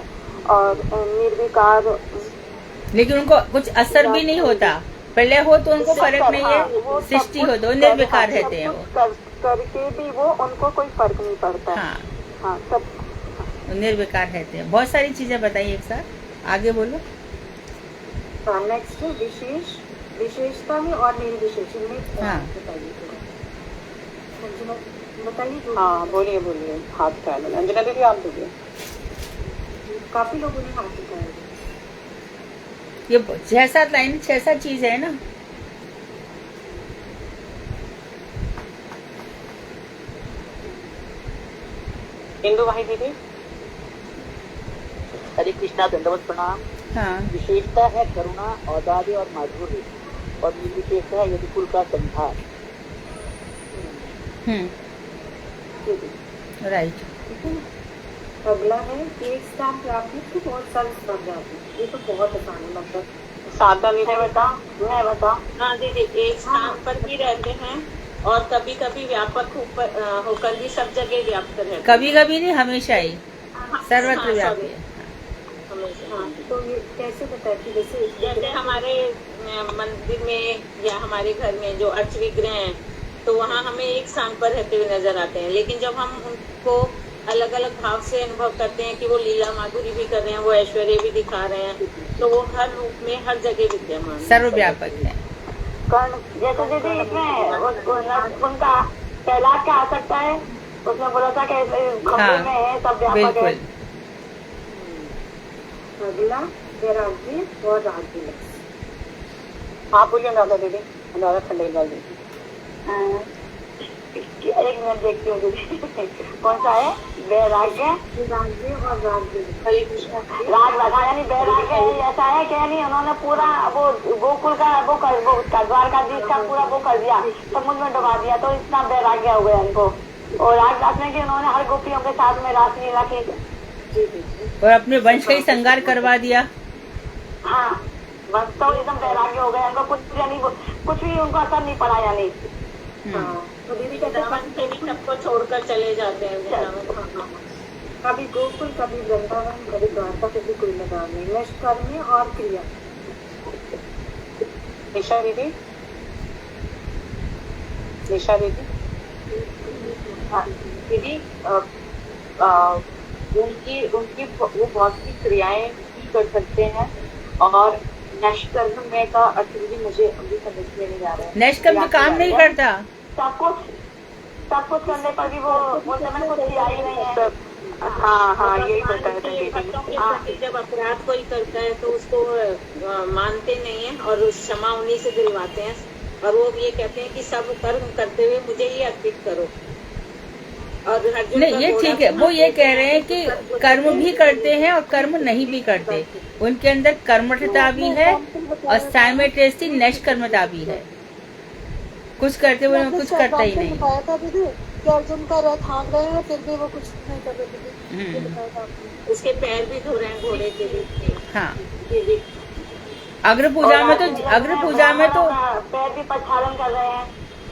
और निर्विकार, लेकिन उनको कुछ असर भी नहीं होता। प्रलय हो तो उनको फर्क नहीं है, सृष्टि हो तो निर्विकार रहते हैं वो। करके भी वो उनको कोई फर्क नहीं पड़ता। हाँ, सब निर्विकार रहते हैं। बहुत सारी चीजें बताइए एक साथ, आगे बोलो। नेक्स्ट विशेषता में और निर्विशेष में बताइए। हाँ बोलिए बोलिए, हाथ उठाया। अंजना दीदी आप बोलिए। काफी लोगों ने हाथ उठाया। ये 6-7 लाइन 6-7 चीज है ना। इंदु भाई दीदी। हरे कृष्णा, दंडवत प्रणाम। हाँ। विशेषता है करुणा, औदार्य और माधुर्य, और निर्विशेषता है यदुकुल का संहार। राइट। अगला है एक स्थान प्राप्ति तो बहुत सारे स्थान प्राप्ति। ये तो बहुत आसान है, मतलब सादा दीदी मैं बताऊं। हाँ दीदी, एक स्थान पर भी रहते हैं और कभी कभी व्यापक होकर भी सब जगह व्याप्त रहते हैं। कभी कभी नहीं, हमेशा ही सर्वत्र व्यापी है। तो ये कैसे बताती? जैसे हमारे मंदिर में या हमारे घर में जो अर्चविग्रह हैं, तो वहाँ हमें एक स्थान पर रहते हुए नजर आते हैं, लेकिन जब हम उनको अलग अलग भाव से अनुभव करते हैं कि वो लीला माधुरी भी कर रहे हैं, वो ऐश्वर्य भी दिखा रहे हैं, तो वो हर रूप में हर जगह विद्यमान, सर्वव्यापक है। जैसे दीदी इसमें उनका कैलाश क्या आ सकता है, उसने बोला था कि खंभे में है, सब व्यापक है। अगला वैराग्य और राज्य। आप बोलिए अनुराधा दीदी। अनुराधा खंडेलवाल दीदी। एक मिनट देखती हूँ दीदी, कौन सा है? वैराग्य और राज्य। हरे कृष्णा। राग लगा यानी वैराग्य ऐसा है कि यानी उन्होंने पूरा वो गोकुल का वो द्वारकाधीश का पूरा वो कर दिया, समुद्र में डुबा दिया, तो इतना वैराग्य हो गया उनको। और राग में कि उन्होंने हर गोपियों के साथ में रासलीला की और अपने वंश का ही संगार करवा दिया। हाँ, बस तो एकदम वैराग्य हो गया उनको, कुछ भी उनको असर नहीं पड़ा यानी। तो दीदी वृंदावन से भी सबको छोड़कर चले जाते हैं। कभी गोकुल, कभी वृंदावन, कभी द्वारका, कभी कोई लगाव नहीं। निष्कर्म और क्रिया। निशा दीदी। निशा दीदी। दीदी उनकी वो बहुत सी क्रियाएं भी कर सकते हैं, और निष्कर्म में का अर्थ भी मुझे अभी समझ में नहीं आ रहा है। निष्कर्म काम नहीं करता, सब कुछ करने पर भी वो बोलते मैंने कुछ किया ही नहीं है। हाँ यही बताया था दीदी। जब अपराध कोई करता है तो उसको मानते नहीं है और उस क्षमा उन्हीं से दिलवाते हैं, और वो ये कहते हैं कि सब कर्म करते हुए मुझे ही अर्पित करो। और अर्जुन नहीं, का ये घोड़ा ठीक है। भी वो ये हाथी कह रहे हैं कि कर्म भी करते हैं और कर्म नहीं भी करते। उनके अंदर कर्मठता भी है और साइमल्टेनियसली निष्कर्मता भी है। कुछ करते हुए आपने कुछ करता ही नहीं। बताया था दीदी कि अर्जुन का रथ हाँक रहे हैं फिर भी वो कुछ नहीं कर रहे थे। ये बताया था आपने। उसके पैर भी धो रहे हैं घोड़े के भी। हाँ, ये भी अग्र पूजा में तो पैर भी प्रक्षालन कर रहे हैं।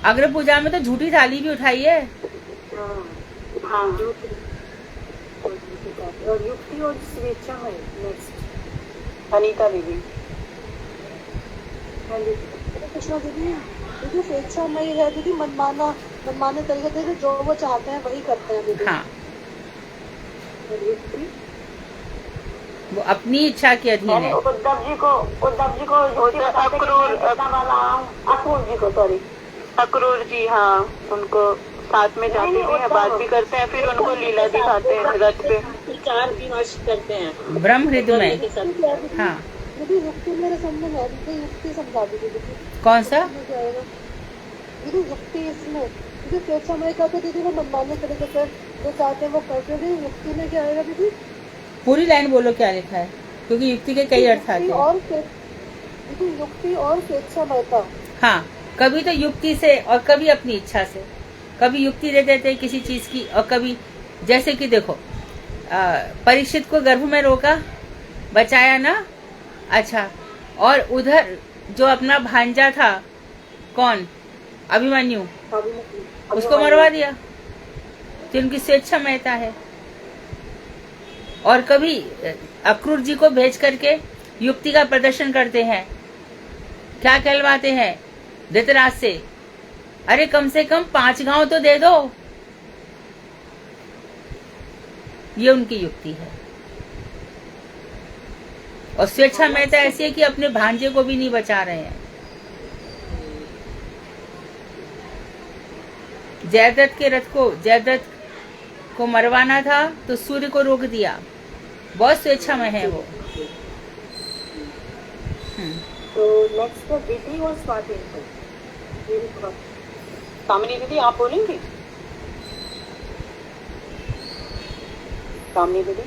अग्र पूजा में तो झूठी थाली भी उठाई है। हाँ, और युक्ति और स्वेच्छा है नेक्स्ट। अनीता दीदी। कृष्णा दीदी, दीदी स्वेच्छामयी है दीदी, मनमाने तरीके से जो वो चाहते हैं वही करते हैं दीदी। हाँ, और युक्ति वो अपनी इच्छा के अधीन है। उद्धव जी को अक्रूर जी को सॉरी अक्रूर जी, हाँ, उनको साथ में जाते हैं, बात भी करते हैं, फिर उनको लीला दिखाते हैं रथ पे। विचार विमर्श करते हैं ब्रह्म हृदय में। हाँ, दीदी युक्ति मेरे सामने है दीदी, युक्ति समझा दीजिए दीदी। कौन सा? दीदी युक्ति इसमें दीदी स्वेच्छामय का तो दीदी वो मनमाने तरीके से जो चाहते हैं वो करते हैं। दीदी युक्ति में क्या आएगा दीदी? पूरी लाइन बोलो क्या लिखा है, क्योंकि युक्ति के कई अर्थ आते हैं। दीदी युक्ति और स्वेच्छामयता। हाँ, कभी तो युक्ति से और कभी अपनी इच्छा से। कभी युक्ति दे देते हैं किसी चीज की और कभी, जैसे कि देखो, परीक्षित को गर्भ में रोका, बचाया ना। अच्छा, और उधर जो अपना भांजा था, कौन, अभिमन्यु, उसको मरवा दिया। तो उनकी स्वेच्छामयता है। और कभी अक्रूर जी को भेज करके युक्ति का प्रदर्शन करते हैं। क्या कहलवाते हैं धृतराज से, अरे कम से कम 5 गांव तो दे दो। ये उनकी युक्ति है। और स्वेच्छामयता ऐसी है कि अपने भांजे को भी नहीं बचा रहे हैं। जयद्रथ को मरवाना था तो सूर्य को रोक दिया। बहुत स्वेच्छा में है वो। तो नेक्स्ट है दीदी और स्वाति। कामिनी दीदी आप बोलेंगी? कामिनी दीदी,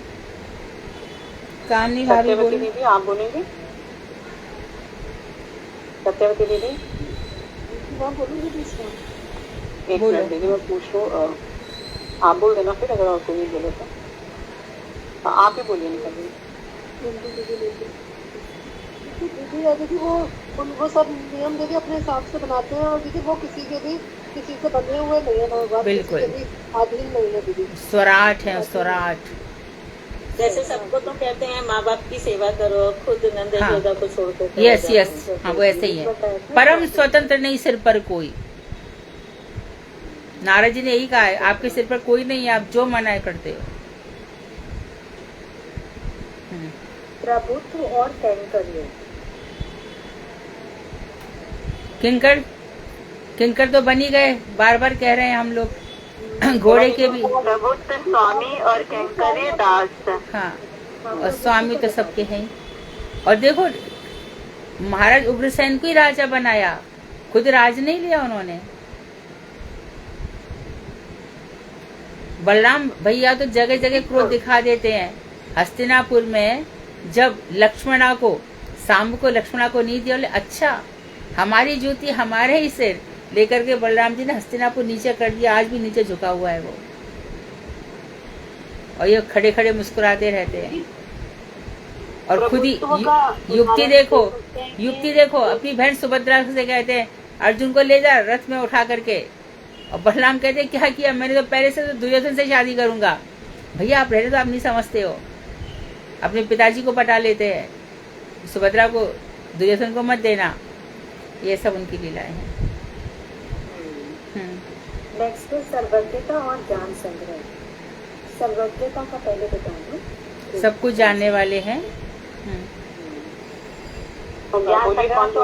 कामिनी भाभी सत्यवती बोलो। दीदी आप बोलेंगी? सत्यवती दीदी एक बोलो। मिनट दीदी, मैं पूछ लूँ। आप बोल देना फिर, अगर और कोई नहीं बोले तो। हाँ, आप ही बोलिए निकल दीदी वो सब नियम दीदी अपने हिसाब से बनाते हैं। और दीदी वो किसी से बंधे हुए नहीं है ना, बिल्कुल अधीन नहीं है दीदी। स्वराट है, स्वराट। जैसे सबको तो कहते हैं माँ बाप की सेवा करो, खुद नंद यशोदा को छोड़ कर। यस, हाँ वो ऐसे ही है। परम स्वतंत्र नहीं सिर पर कोई। नारद जी ने यही कहा है, आपके सिर पर कोई नहीं है, आप जो मना करते हो। प्रभुत्व और कैंकर्य। किंकर तो बन ही गए, बार बार कह रहे हैं हम लोग। घोड़े के भी। प्रभुत्व स्वामी और कैंकर्य दास। हाँ, और स्वामी तो सबके हैं। और देखो, महाराज उग्रसेन को ही राजा बनाया, खुद राज नहीं लिया उन्होंने। बलराम भैया तो जगह जगह क्रोध दिखा देते हैं। हस्तिनापुर में जब लक्ष्मणा को, सांब को लक्ष्मणा को नहीं दिया, अच्छा हमारी जूती हमारे ही सिर, लेकर के बलराम जी ने हस्तिनापुर नीचे कर दिया। आज भी नीचे झुका हुआ है वो, और ये खड़े खड़े मुस्कुराते रहते हैं। और खुद ही युक्ति देखो, अपनी बहन सुभद्रा से कहते हैं अर्जुन को ले जा रथ में उठा करके। और बलराम कहते क्या किया, मैंने तो पहले से तो दुर्योधन से शादी करूंगा। भैया आप रहते तो आप नहीं समझते हो, अपने पिताजी को पटा लेते हैं, सुभद्रा को, दुर्योधन को मत देना। ये सब उनकी लीलाएं हैं। नेक्स्ट है सर्वज्ञता और ज्ञान संग्रह। सर्वज्ञता का पहले बताऊंगी। सब कुछ जानने वाले हैं। ज्ञान प्राप्त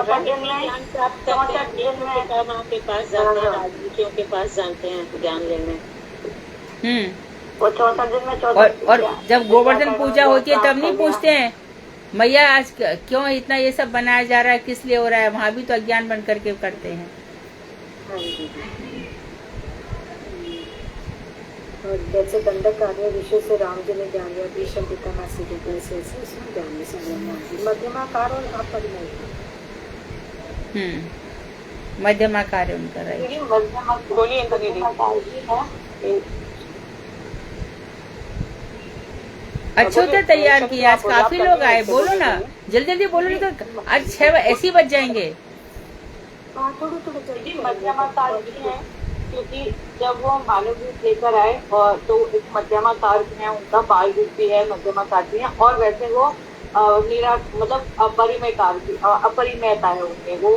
करते हैं, पितामह के पास जाते हैं, राजनीतियों के पास जाते हैं ज्ञान लेने। और जब गोवर्धन पूजा होती है तब नहीं पूछते हैं मैया आज क्यों इतना ये सब बनाया जा रहा है, किस लिए हो रहा है। वहाँ भी तो अज्ञान बन करके करते हैं। और जैसे दंडक कार्य विषय से राम जी ने ज्ञान लिया, भीष्म पितामह से उसमें ज्ञान में संलग्न मध्यमाकार और अपरिमेय। मध्यमाकार उनका राइट। बोलिए इंदु दीदी। अच्छे होते तैयार किया, आज काफी लोग आए, बोलो ना जल्दी जल्दी बोलो, नहीं तो आज 6 ऐसे ही बच जाएंगे। थोड़ा जल्दी मध्यमाकार भी है, क्योंकि जब वो मानव रूप लेकर आए और तो एक मध्यमाकार भी है, उनका बाल रूप भी है, मध्यमाकार भी है, और वैसे वो मतलब अपरिमेयता है उनमें, वो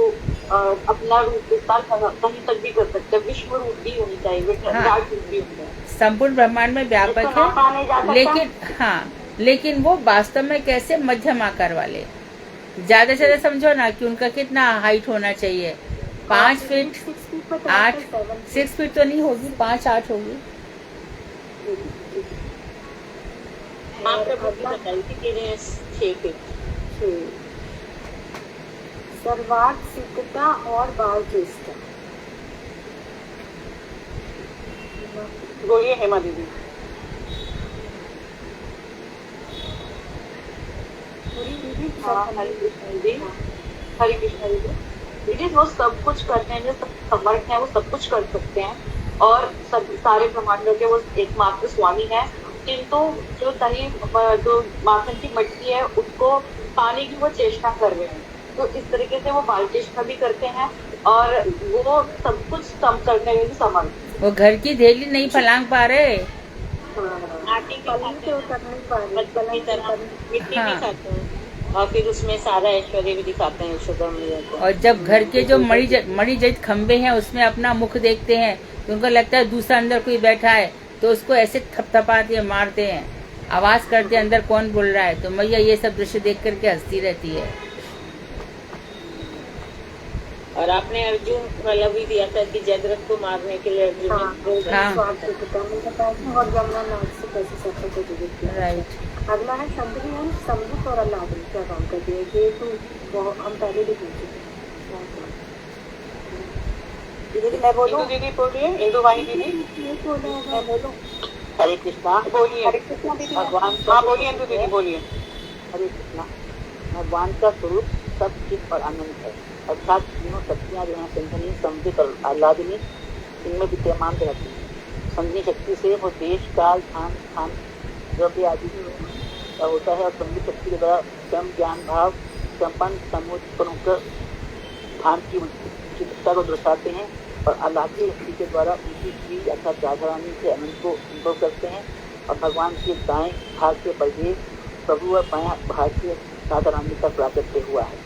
अपना रूप विस्तार कहीं तक भी कर सकते हैं, विश्व रूप भी होनी चाहिए, विराट रूप भी होना है, संपूर्ण ब्रह्मांड में व्यापक है, लेकिन वो वास्तव में कैसे मध्यम आकार वाले, ज्यादा से ज्यादा समझो ना कि उनका कितना हाइट होना चाहिए, 5 फीट 8 6 फीट तो नहीं होगी, 5-8 होगी। सर्वार्थ सिद्धता और बाल चेष्टा। बोलिए हेमा दीदी। हरे कृष्ण जी, हरे कृष्ण जी। दीदी वो सब कुछ करते हैं, जो समर्थ है वो सब कुछ कर सकते हैं, और सब सारे ब्रह्मांडों के वो एकमात्र स्वामी है, किंतु जो दही जो माखन की मटकी है उसको पाने की वो चेष्टा कर रहे हैं, तो इस तरीके से वो बाल चेष्टा भी करते हैं, और वो सब कुछ कम करने में भी समर्थ। वो घर की धेली नहीं फलांग पा रहे, और फिर उसमें सारा ऐश्वर्य भी दिखाते हैं यशोदा। और जब घर के जो मणिजत खंबे हैं उसमें अपना मुख देखते हैं तो उनको लगता है दूसरा अंदर कोई बैठा है, तो उसको ऐसे थपथपाते हैं, मारते हैं, आवाज करते हैं अंदर कौन बोल रहा है। तो मैया ये सब दृश्य देख करके हंसती रहती है। और आपने अर्जुन वाला भी दिया था कि जयद्रथ को मारने के लिए अर्जुन राइट। अगला है संधि एंड समझ और अल्लादरी, क्या काम करती है ये तो हम पहले भी पूछे। दीदी मैं बोलूं? दीदी बोलिए, इंदु वाणी दीदी। मैं बोलूं? हरे कृष्णा। बोलिए। हरे कृष्णा दीदी। भगवान। हाँ बोलिए इंदु दीदी, बोलिए। हरे कृष्णा। भगवान का स्वरूप सब चित और आनंद है, अर्थात तीनों शक्तियाँ जो है संधनी, समझित और आह्लादिनी, इनमें विद्यमान रहती है। समझनी शक्ति से वो देश काल स्थान द्रव्य आदि होता है, और समझी शक्ति के द्वारा स्वयं ज्ञान भाव संपन्न समुद्र स्थान की चित्तता को दर्शाते हैं, और आह्लादी शक्ति के द्वारा उनकी श्री अर्थात राधा रानी से अनंत को अनुभव करते हैं। और भगवान के दाएं भाग से प्रदेश प्रभु और बायां भाग से राधा रानी का प्राकट्य हुआ है।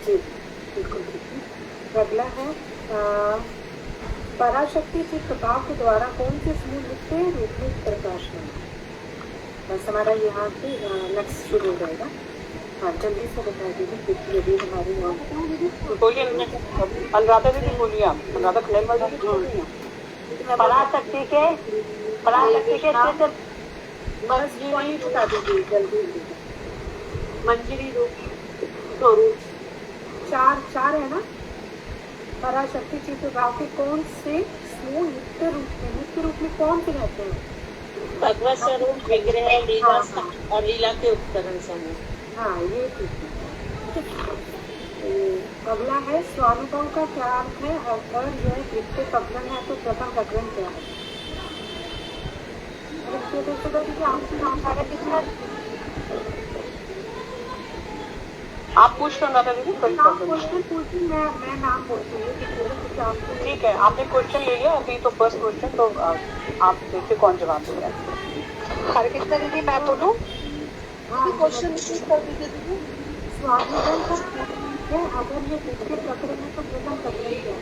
जी बिल्कुल ठीक है। अगला है पराशक्ति के प्रभाव के द्वारा कौन से समूह लिखते हैं रूप में प्रकाश में। बस हमारा यहाँ से नेक्स्ट शुरू हो जाएगा। हाँ जल्दी से बता दीजिए क्योंकि यदि हमारी बोलिए अनुराधा दीदी, बोलिए आप। अनुराधा खलेलवाल दीदी बोलिए। पराशक्ति के मंजरी बता दीजिए जल्दी। मंजरी रूप चार है ना। पराशक्ति के प्रभाव के कौन से समूह नित्य रूप में कौन से रहते हैं। भगवत स्वरूप, विग्रह, लीला और लीला के उपकरण समूह। हाँ ये ठीक है। अगला है स्वानुभव का क्या अर्थ है। अगर यह नित्य प्रकरण है तो प्रथम प्रकरण क्या है। आप पूछ लो ना दीदी, कोई प्रॉब्लम नहीं। क्वेश्चन पूछी, मैं नाम बोलती हूँ। ठीक है, आपने क्वेश्चन ले लिया अभी तो फर्स्ट क्वेश्चन, तो आप देखिए कौन जवाब दे रहा है। हरे कृष्ण दीदी मैं बोलूं? क्वेश्चन कर दीजिए दीदी। स्वाभिमान का अगर ये द्वितीय प्रकरण है तो प्रथम प्रकरण क्या है।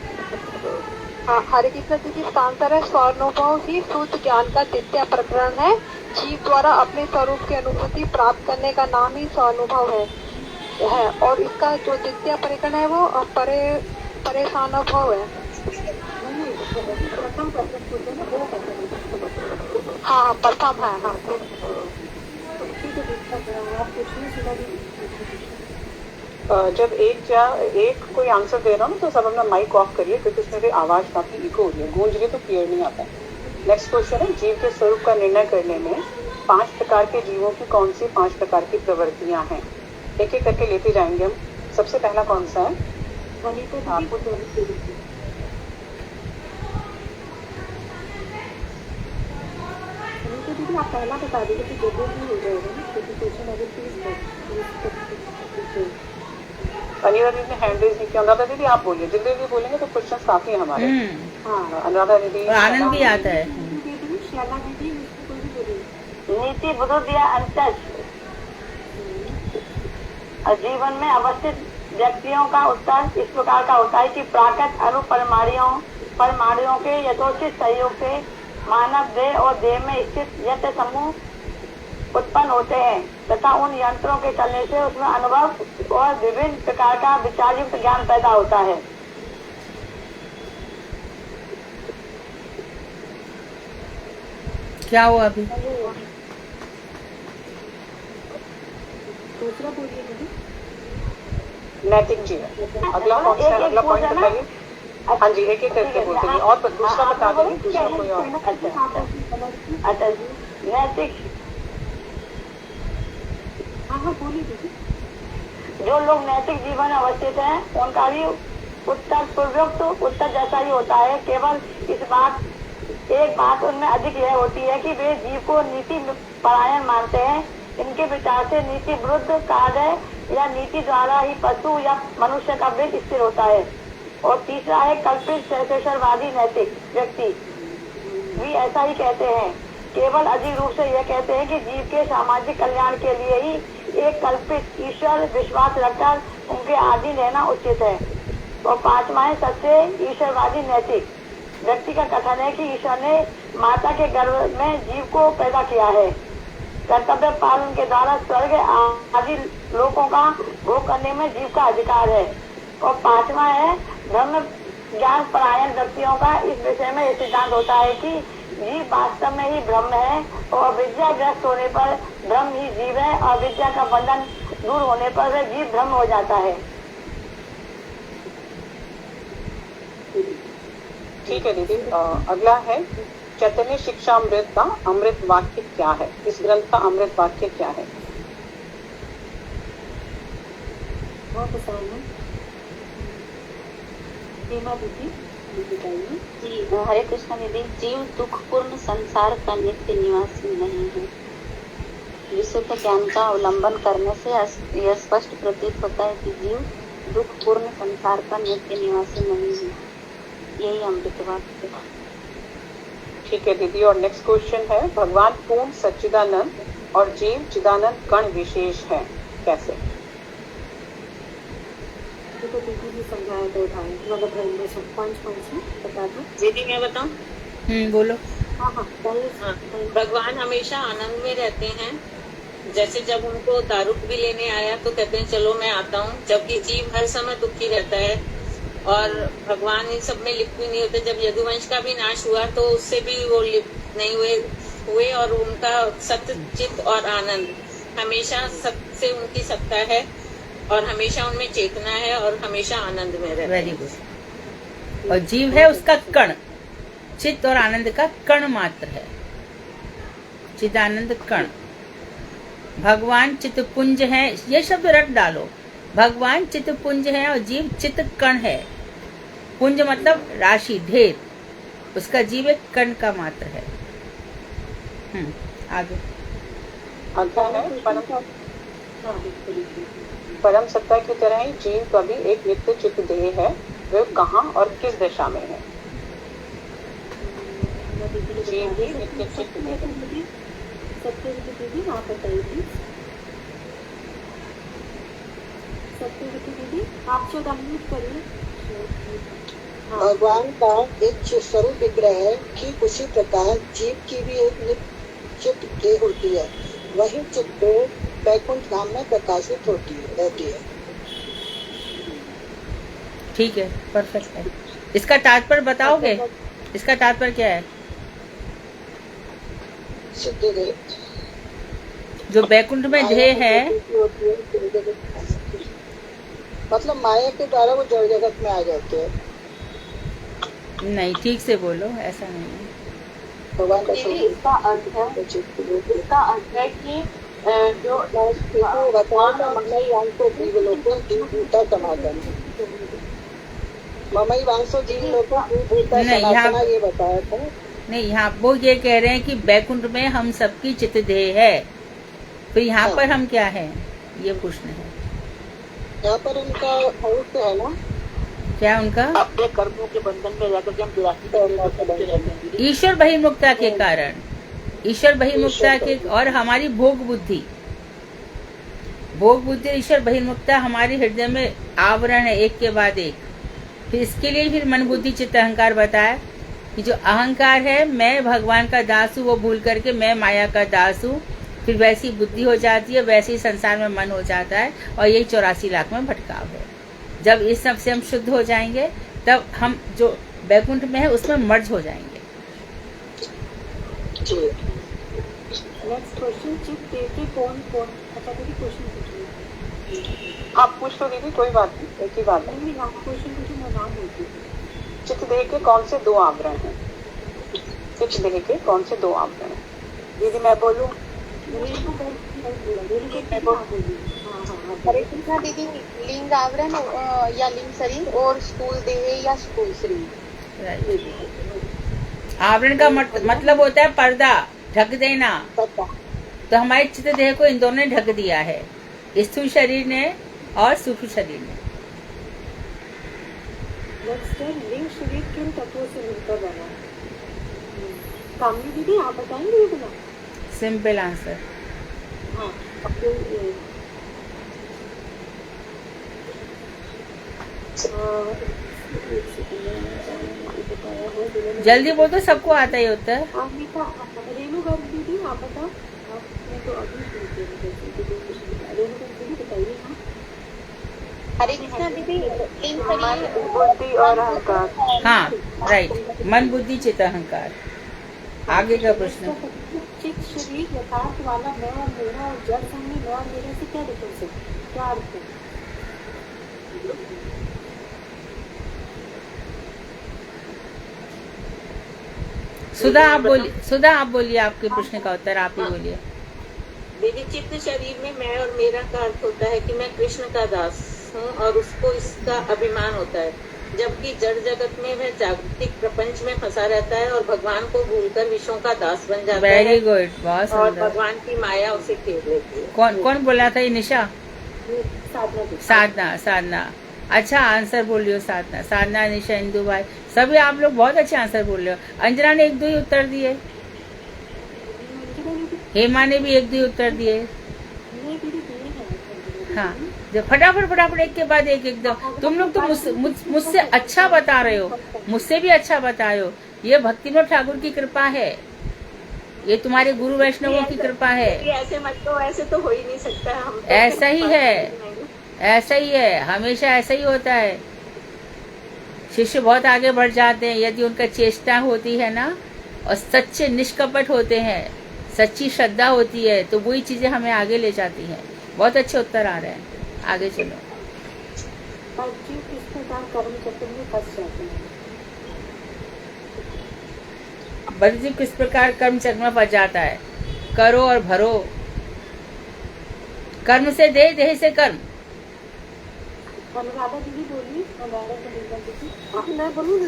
हाँ हरे कृष्ण दीदी, इसका आंसर है स्वानुभव ही शुद्ध ज्ञान का द्वितीय प्रकरण है। जीव द्वारा अपने स्वरूप की अनुभूति प्राप्त करने का नाम ही स्वानुभव है। और इसका जो द्वितीय प्रकरण है वो परेशानुभव है। प्रथम प्रकरण पूछे ना वो हाँ प्रथम है। हाँ जब एक कोई आंसर दे रहा हूँ तो सब अपना माइक ऑफ करिए, क्योंकि उसमें भी आवाज काफी इको हो रही है, गूंज रही तो क्लियर नहीं आता। नेक्स्ट क्वेश्चन है, जीव के स्वरूप का निर्णय करने में 5 प्रकार के जीवों की कौन सी 5 प्रकार की प्रवृत्तियां हैं? एक एक करके लेते जाएंगे हम। सबसे पहला कौन सा है? आपको दीदी आप पहला बता दीजिए कि जगह भी हो जाएगा ना, क्योंकि क्वेश्चन अगर प्लीज अनुराधा दीदी ने हैंड रेज नहीं किया। अनुराधा दीदी आप बोलिए, जल्दी जल्दी बोलेंगे तो क्वेश्चन काफी है हमारे। अनुराधा दीदी, आनंद भी आता है। श्याला दीदी कोई भी बोलिए। नीति बुद्धि या अंतस जीवन में अवस्थित व्यक्तियों का उत्तर इस प्रकार का होता है कि प्राकृत अणु परमाणुओं के यथोचित सहयोग से मानव देह और देह में स्थित यंत्र समूह उत्पन्न होते हैं तथा उन यंत्रों के चलने से उसमें अनुभव और विभिन्न प्रकार का विचार युक्त ज्ञान पैदा होता है। क्या हुआ अभी? दूसरा बोलिए दीदी। नैतिक जीवन। अगला कौन सा है? अगला पॉइंट बताइए। हाँ जी, एक एक करके बोलते हैं। और दूसरा बता देंगे, दूसरा कोई और। अच्छा जी, नैतिक। हाँ बोलिए दीदी। जो लोग नैतिक जीवन में अवस्थित हैं उनका भी उत्तर पूर्वोक्त उत्तर जैसा ही होता है। केवल एक बात उनमें अधिक यह होती है कि वे जीव को नीति परायण मानते हैं। इनके विचार से नीति विरुद्ध कार्य या नीति द्वारा ही पशु या मनुष्य का वेद स्थिर होता है। और तीसरा है कल्पित शेषेश्वरवादी नैतिक व्यक्ति भी ऐसा ही कहते हैं। केवल अधिक रूप से यह कहते हैं कि जीव के सामाजिक कल्याण के लिए ही एक कल्पित ईश्वर विश्वास रखकर उनके अधीन रहना उचित है। और पांचवा है सच्चे ईश्वरवादी नैतिक व्यक्ति का कथन है कि ईश्वर ने माता के गर्भ में जीव को पैदा किया है। कर्तव्य पालन के द्वारा स्वर्ग आदि लोकों का भोग करने में जीव का अधिकार है। और पांचवा है ब्रह्म ज्ञान परायण व्यक्तियों का इस विषय में यह सिद्धांत होता है कि जीव वास्तव में ही ब्रह्म है और विद्याग्रस्त होने पर ब्रह्म ही जीव है और विद्या का बंधन दूर होने पर वह जीव ब्रह्म हो जाता है। ठीक है दीदी। अगला है चैतन्य शिक्षामृत का अमृत वाक्य क्या है? इस ग्रंथ का अमृत वाक्य क्या है? हरे कृष्ण दीदी। जीव दुखपूर्ण संसार का नित्य निवासी नहीं है। विशुद्ध ज्ञान का अवलंबन करने से यह स्पष्ट प्रतीत होता है कि जीव दुखपूर्ण संसार का नित्य निवासी नहीं है। यही अमृत वाक्य है। ठीक है दीदी। और नेक्स्ट क्वेश्चन है, भगवान पूर्ण सच्चिदानंद और जीव चिदानंद कण विशेष है, कैसे? तो दीदी भी समझाया तो था, मतलब पंच बता दो दीदी। मैं बताऊं? बोलो। हाँ भगवान हमेशा आनंद में रहते हैं। जैसे जब उनको दारू भी लेने आया तो कहते हैं चलो मैं आता हूँ, जबकि जीव हर समय दुखी रहता है। और भगवान इन सब में लिप्त भी नहीं होते। जब यदुवंश का भी नाश हुआ तो उससे भी वो लिप्त नहीं हुए और उनका सत्य चित्त और आनंद हमेशा सत्य से उनकी सत्ता है और हमेशा उनमें चेतना है और हमेशा आनंद में रहते हैं। Very good. और जीव है उसका कण, चित्त और आनंद का कण मात्र है, चिदानंद कण। भगवान चित्तपुंज है, ये शब्द रट डालो। भगवान चित्तपुंज है और जीव चित्त कण है। पुंज मतलब राशि, ढेर। उसका जीव एक कण का मात्र है। आगे अगला है परम सत्ता की तरह ही जीव का भी एक नित्य चित्त देह है। वह कहाँ और किस दिशा में है? जीव भी नित्य चित्त देह है। दीदी आप बताइए। दीदी आप जो अनम्यूट करिए। भगवान का एक स्वरूप विग्रह है। ठीक उसी प्रकार जीव की भी एक चित्त देह होती है। वही चित्त वैकुंठ धाम में प्रकाशित रहती है। ठीक है, परफेक्ट है। इसका तात्पर्य बताओगे? इसका तात्पर्य क्या है? सिद्ध देह जो वैकुंठ में ध्येय है, मतलब माया के द्वारा वो जड़ जगत में आ जाते हैं। नहीं, ठीक से बोलो, ऐसा नहीं है। भगवान का दीदी स्वरूप इसका अर्थ है कि जो देखो बताया ममई वांसो जीव लोको जीव भूता सनातन, ममई वांसो जीव लोको जीव भूता नहीं, सनातन यहाँ- ये बताया था। नहीं, यहाँ वो ये कह रहे हैं कि बैकुंठ में हम सबकी चित्तदेह है, फिर यहाँ हाँ। पर हम क्या है, ये प्रश्न है। यहाँ पर उनका अवश्य है ना, क्या उनका? अपने कर्मों के बंधन में रहकर के हम 83 रहते हैं। ईश्वर बहिर्मुखता के कारण, ईश्वर बहिर्मुखता के, और हमारी भोग बुद्धि ईश्वर बहिर्मुखता हमारे हृदय में आवरण है, एक के बाद एक। फिर इसके लिए फिर मन बुद्धि चित्त अहंकार बताया कि जो अहंकार है, मैं भगवान का दास हूँ, वो भूल करके मैं माया का दास हूँ, फिर वैसी बुद्धि हो जाती है, वैसे ही संसार में मन हो जाता है, और यही 84 लाख में भटकाव है। जब इस सब से हम शुद्ध हो जाएंगे, तब हम जो बैकुंठ में है उसमें मर्ज हो जाएंगे। नेक्स्ट क्वेश्चन, चित्त देह के कौन कौन, अच्छा दीदी क्वेश्चन पूछिए। आप पूछ लो दीदी, कोई बात नहीं, एक ही बात है। नहीं, आप क्वेश्चन पूछिए, मैं नाम बोलती हूँ। चित्त देह के कौन से 2 आवरण हैं? चित्त देह के कौन से 2 आवरण हैं? दीदी मैं बोलूं? हरे कृष्णा दीदी, लिंग आवरण या लिंग शरीर और स्थूल देह या स्थूल शरीर। आवरण का मतलब होता है पर्दा, ढक देना। तो हमारे चित्त देह को इन दोनों ने ढक दिया है, स्थूल शरीर ने और सूक्ष्म शरीर ने। नेक्स्ट है, लिंग शरीर किन तत्वों से मिलकर बना? कामनी दीदी आप बताएंगे ये बना? Simple answer. हाँ, जल्दी बोल, तो सबको आता ही होता है। अमिता रेणु गर्ग दीदी आप बताओ, आपने तो अभी रेणु गर्ग दीदी बताइए। हाँ, हरे कृष्णा दीदी, लिंग शरीर बुद्धि और अहंकार। हाँ, राइट, मन बुद्धि चित्त अहंकार। आगे का प्रश्न, चित्त शरीर यथार्थ वाला मैं और मेरा और जड़ संगी मैं और मेरा से क्या डिफरेंस है, क्या अर्थ है? सुधा आप बोलिए, आपके प्रश्न का उत्तर आप ही बोलिए। दीदी, चित्त शरीर में मैं और मेरा का अर्थ होता है कि मैं कृष्ण का दास हूँ और उसको इसका अभिमान होता है, जबकि जड़ जगत में वह जागतिक प्रपंच में फंसा रहता है और भगवान को भूलकर विषयों का दास बन जाता है। वेरी गुड, बहुत और सुंदर। भगवान की माया उसे घेर लेती है। कौन बोला था ये? निशा? साधना। साधना। अच्छा आंसर बोल रही हो, साधना, निशा, इंदु भाई, सभी आप लोग बहुत अच्छे आंसर बोल रहे हो। अंजना ने 1-2 ही उत्तर दिए, हेमा ने भी 1-2 उत्तर दिए। हाँ, जब फटाफट एक के बाद एक एकदम, तुम लोग तो मुझसे अच्छा बता रहे हो, मुझसे भी अच्छा बताए हो। ये भक्तिनोद ठाकुर की कृपा है, ये तुम्हारे गुरु वैष्णवों की कृपा है। ऐसे मत तो, ऐसे तो हो ही नहीं सकता। हम तो ऐसा ही है, ऐसा ही है, हमेशा ऐसा ही होता है। शिष्य बहुत आगे बढ़ जाते हैं यदि उनका चेष्टा होती है ना, और सच्चे निष्कपट होते हैं, सच्ची श्रद्धा होती है, तो वही चीजें हमें आगे ले जाती हैं। बहुत अच्छे उत्तर आ रहे हैं, आगे चलो। जीव किस प्रकार कर्म चक्र में फंस जाते हैं? बलजीव किस प्रकार कर्म चक्र में फंस जाता है? करो और भरो, कर्म से देह से कर्म। अनुराधा दीदी बोलिए, अनुराधा दीदी। मैं बोलूँ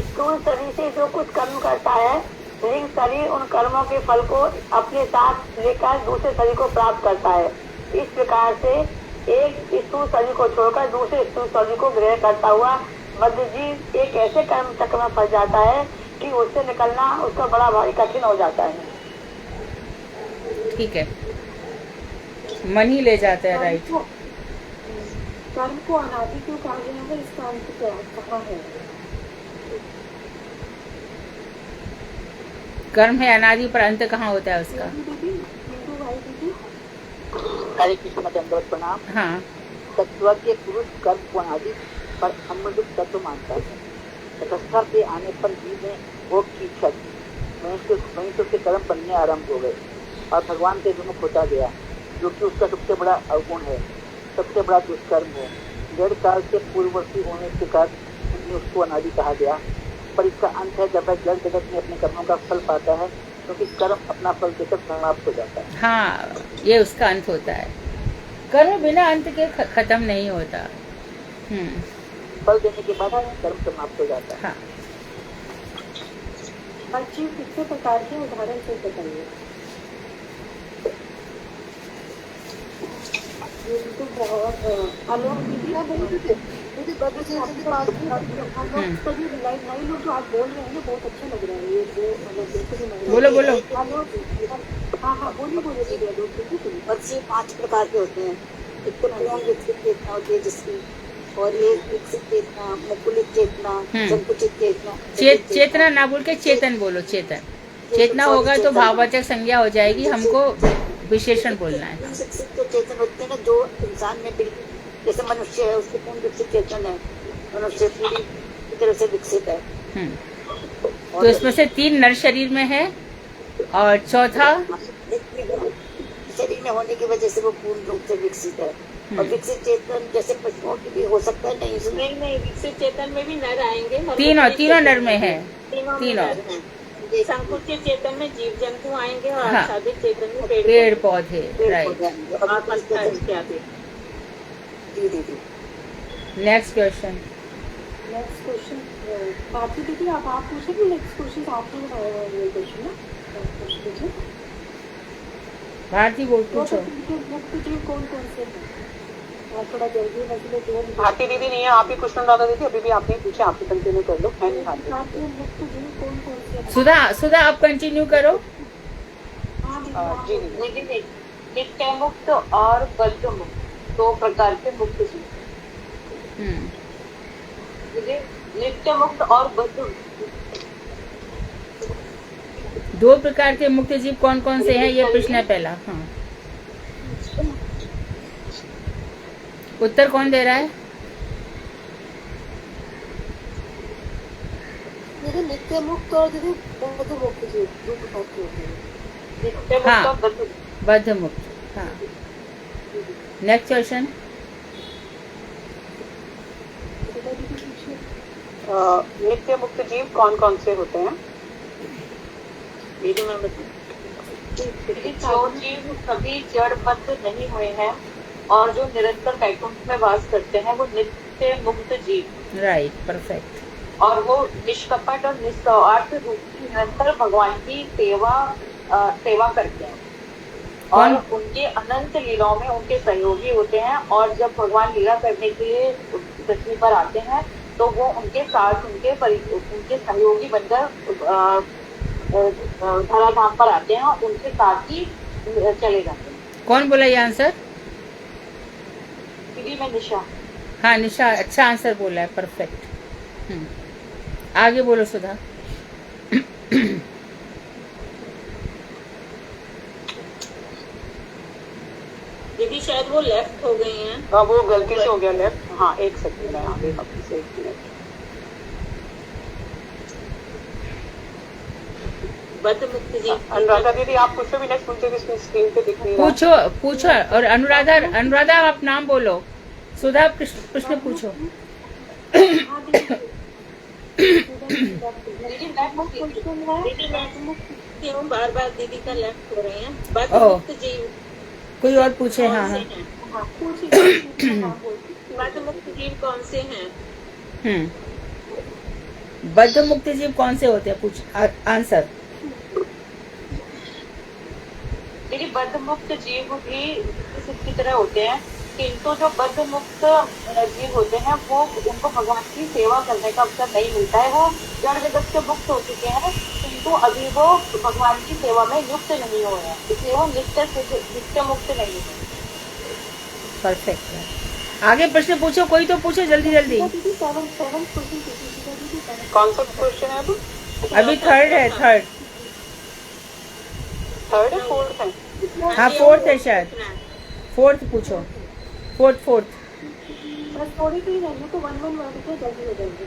स्थूल शरीर से जो कुछ कर्म करता है, लिंग शरीर उन कर्मों के फल को अपने साथ लेकर दूसरे शरीर को प्राप्त करता है। इस प्रकार से एक स्थूल शरीर को छोड़कर दूसरे स्थूल शरीर को ग्रहण करता हुआ मध्य जीव एक ऐसे कर्म चक्र में फंस जाता है कि उससे निकलना उसका बड़ा भारी कठिन हो जाता है। ठीक है, मन ही ले जाता है, राइट। कर्म को अनादि क्यों कहा गया है, इसका अंत क्या कहाँ है? कर्म है अनादि, पर अंत कहाँ होता है उसका? हरे कृष्ण दंडवत प्रणाम। हाँ, तत्व के पुरुष कर्म को अनादि पर अमृत तत्व मानता है। तटस्था के आने पर जीव में भोग की इच्छा थी, वहीं से उसके कर्म बनने आरंभ हो गए और भगवान के विमुख होता गया, जो कि उसका सबसे बड़ा अवगुण है, सबसे बड़ा दुष्कर्म है। जड़ काल से पूर्ववर्ती होने के कारण उसको अनादि कहा गया। पर इसका अंत है जब वह जड़ जगत में अपने कर्मों का फल पाता है, क्योंकि कर्म अपना फल देकर समाप्त हो जाता है। हाँ, ये उसका अंत होता है। कर्म बिना अंत के खत्म नहीं होता। फल देने के बाद कर्म समाप्त हो जाता है। हाँ। जीव कितने प्रकार के उदाहरण से बताइए। ये तो बहुत आलोक दीदी नए लोग जो आप बोल रहे हैं ना, बहुत अच्छा लग रहा है ये। वो मतलब बिल्कुल ही बोलो बोलो। हाँ हाँ बोलिए दीदी। आलोक बच्चे 5 प्रकार के होते हैं। एक तो पूर्ण विकसित चेतना होती है जिसकी, और ये विकसित चेतना, मुकुलित चेतना, संकुचित चेतना। चेतना ना बोल के चेतन बोलो। चेतना होगा तो भाववाचक संज्ञा हो जाएगी, हमको विशेषण बोलना है। विकसित चेतन होते हैं ना, जो इंसान में जैसे मनुष्य है उसके पूर्ण विकसित चेतन है, मनुष्य पूरी तरह से विकसित है। तो इसमें से 3 नर शरीर में है और चौथा शरीर में होने की वजह से वो पूर्ण रूप से विकसित है। और विकसित चेतन जैसे पशुओं की भी हो सकता है। नहीं, विकसित चेतन में भी नर आएंगे। तीनों नर में है। तीनों संकुचित चेतन में जीव जंतु आएंगे और आच्छादित चेतन में पेड़ पौधे। राइट। Next question. भारती दीदी आप पूछेंगे। नेक्स्ट क्वेश्चन आपने बताया ये क्वेश्चन ना। भारती बोल पूछो। मुक्त जीव कौन कौन से हैं? थोड़ा जल्दी मतलब भारती दीदी नहीं है, आप ही क्वेश्चन डाला दीदी। अभी भी आपने पूछे, आप ही कंटिन्यू कर लो। है नहीं भारती। मुक्त जीव कौन कौन से हैं? सुधा आप कंटिन्यू करो। जी दीदी नित्य मुक्त और बद्ध मुक्त 2 प्रकार के मुक्त जीव। नित्य मुक्त और बद्ध 2 प्रकार के मुक्त जीव कौन कौन से हैं? ये प्रश्न है पहला। हाँ, उत्तर कौन दे रहा है? नित्य मुक्त और बद्ध मुक्त जीव 2 प्रकार के होते हैं। नित्य मुक्त हाँ, और बद्ध मुक्त। हाँ। Next question. नित्य मुक्त जीव कौन कौन से होते हैं? जो जीव कभी जड़बद्ध नहीं हुए हैं और जो निरंतर वैकुंठ में वास करते हैं वो नित्य मुक्त जीव। Right, perfect. और वो निष्कपट और निस्वार्थ रूप से निरंतर भगवान की सेवा करते हैं और उनके अनंत लीलाओं में उनके सहयोगी होते हैं। और जब भगवान लीला करने के लिए पृथ्वी पर आते हैं तो वो उनके साथ उनके सहयोगी बनकर धराधाम पर आते हैं और उनके साथ ही चले जाते हैं। कौन बोला ये आंसर? दीदी मैं निशा। हाँ निशा, अच्छा आंसर बोला है, परफेक्ट। आगे बोलो सुधा। दीदी शायद वो लेफ्ट हो गई हैं। हाँ, वो गलती से हो गया लेफ्ट। हाँ, 1 सेकंड है आगे वापस से 1 मिनट। बद्ध मुक्त जीव। अनुराधा दीदी आप पूछो भी नेक्स्ट, मुझे भी स्क्रीन पे दिख नहीं रहा। पूछो। और अनुराधा आप नाम बोलो। सुधा प्रश्न पूछो। दीदी बार दीदी का लेफ्ट हो रहे हैं। बद्ध मुक्त जीव कोई और पूछे? हाँ। बद्ध मुक्त जीव कौन से हैं? बद्ध मुक्त जीव कौन से होते हैं? पूछ आंसर। देखिए बद्ध मुक्त जीव भी इसकी तरह होते हैं, किंतु जो बद्ध मुक्त जीव होते हैं वो उनको भगवान की सेवा करने का अवसर नहीं मिलता है। वो जड़ जगत से मुक्त हो चुके हैं किंतु अभी वो भगवान की सेवा में युक्त नहीं हो रहे हैं, इसलिए वो नित्य मुक्त नहीं है। परफेक्ट है। आगे प्रश्न पूछो, कोई तो पूछो जल्दी जल्दी। कौन सा क्वेश्चन है अभी? थर्ड है। थर्ड है, 4th है। हाँ 4th है शायद। 4th पूछो। 4th। बस थोड़ी सी रहने को 1 वर्ड से जल्दी हो जाएंगे।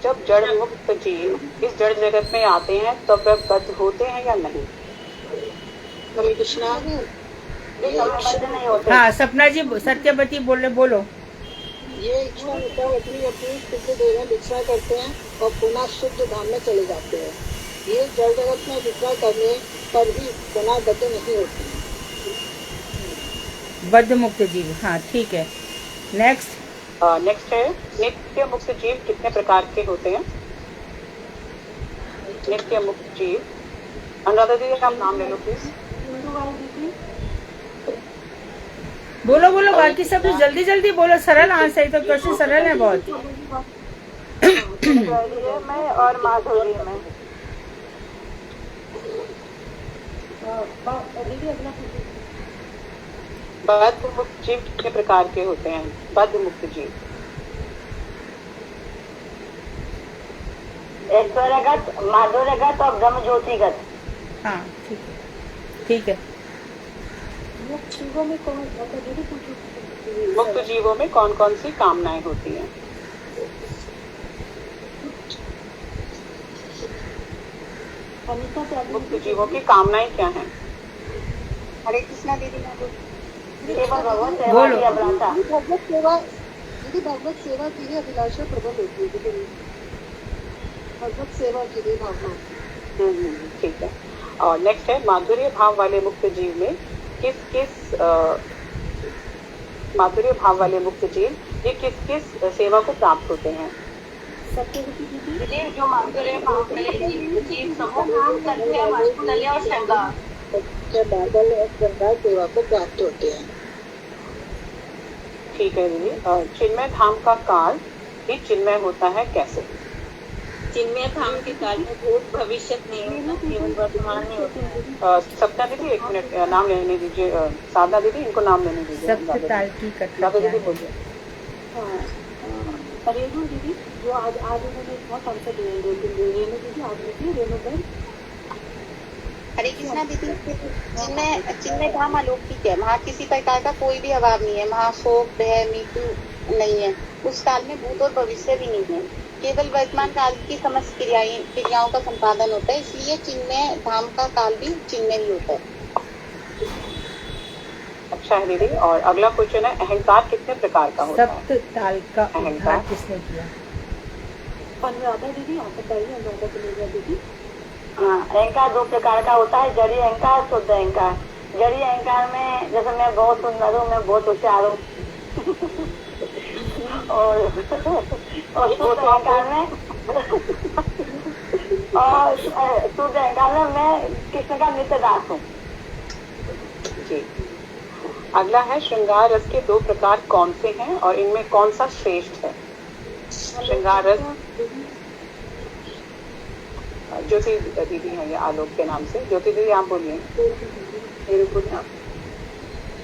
जब जड़ मुक्त जीव इस जड़ जगत में आते हैं तब वे बद्ध होते हैं या नहीं? हरे कृष्णा। हाँ सपना जी, सत्यवती बोलो। ये इच्छा अनुसार अपनी अपनी शुद्ध देह में विचरण करते हैं और पुनः शुद्ध धाम में चले जाते हैं। ये जड़ जगत में विचरण करने पर भी पुनः बद्ध नहीं होते। बद्ध मुक्त जीव, हाँ ठीक है। नेक्स्ट नेक्स्ट है नित्य मुक्त जीव कितने प्रकार के होते हैं? नित्य मुक्त जीव, अनुराधा दीदी आप नाम ले लो प्लीज। बोलो बोलो, बाकी सब जल्दी जल्दी बोलो, सरल आंसर है तो क्वेश्चन सरल है बहुत। में और माधुरी में। बद्ध मुक्त जीव कितने प्रकार के होते हैं? बद्ध मुक्त जीव ईश्वरगत, माधुर्यगत और ब्रह्म ज्योतिगत। हाँ ठीक है, ठीक है। मुक्त जीवों में कौन मुक्त जीवों में कौन कौन सी कामनाएं होती हैं? मुक्त जीवों की कामनाएं क्या हैं? हरे कृष्णा दीदी मैं केवल भगवत सेवा की अभिलाषा। भगवत सेवा दीदी, भगवत सेवा की ही अभिलाषा प्रबल होती है दीदी। भगवत सेवा की ही भावना। ठीक है। और नेक्स्ट है माधुर्य भाव वाले मुक्त जीव में किस माधुर्य भाव वाले मुक्त जीव ये किस सेवा को प्राप्त होते हैं? जो माधुर्य भाव वाले जीव समूह करते हैं वास्तुकला और श्रृंगार बादल और श्रृंगार सेवा को प्राप्त होते हैं। ठीक है दीदी। चिन्मय धाम का काल ही चिन्मय होता है कैसे? चिन्मय धाम के काल में भूत भविष्य नहीं होता, केवल वर्तमान में होता है। सप्ता दीदी एक मिनट नाम लेने दीजिए। साधना दीदी इनको नाम लेने दीजिए। सप्तताल की कथा दीदी बोलिए। रेणु दीदी जो आज उन्होंने बहुत आंसर दिए, रेणु दीदी आज लिखिए, रेणु बहन। हरे कृष्णा दीदी, चिन्मय धाम अलौकिक है। वहाँ किसी प्रकार का कोई भी अभाव नहीं है। वहाँ शोक, भय, मृत्यु नहीं है। उस काल में भूत और भविष्य भी नहीं है। केवल वर्तमान काल की समस्त क्रियाओं का संपादन होता है। इसलिए चिन्मय धाम का काल भी चिन्मय ही होता है। अच्छा है दीदी। और अगला क्वेश्चन है अहंकार कितने प्रकार का होता है? सप्तताल का उद्धार किसने किया? अनुराधा दीदी आप बताइए। अनुराधा चलेगा दीदी। हाँ, अहंकार दो प्रकार का होता है, जड़ी अहंकार, शुद्ध अहंकार। जड़ी अहंकार में जैसे मैं बहुत सुंदर हूँ, मैं बहुत होशियार हूँ और शुद्ध अहंकार में और शुद्ध अहंकार में मैं कृष्ण का नित्य दास हूँ। जी। अगला है श्रृंगार रस के दो प्रकार कौन से हैं और इनमें कौन सा श्रेष्ठ है? श्रृंगार रस ज्योति दीदी है ये आलोक के नाम से। ज्योति दीदी आप बोलिए।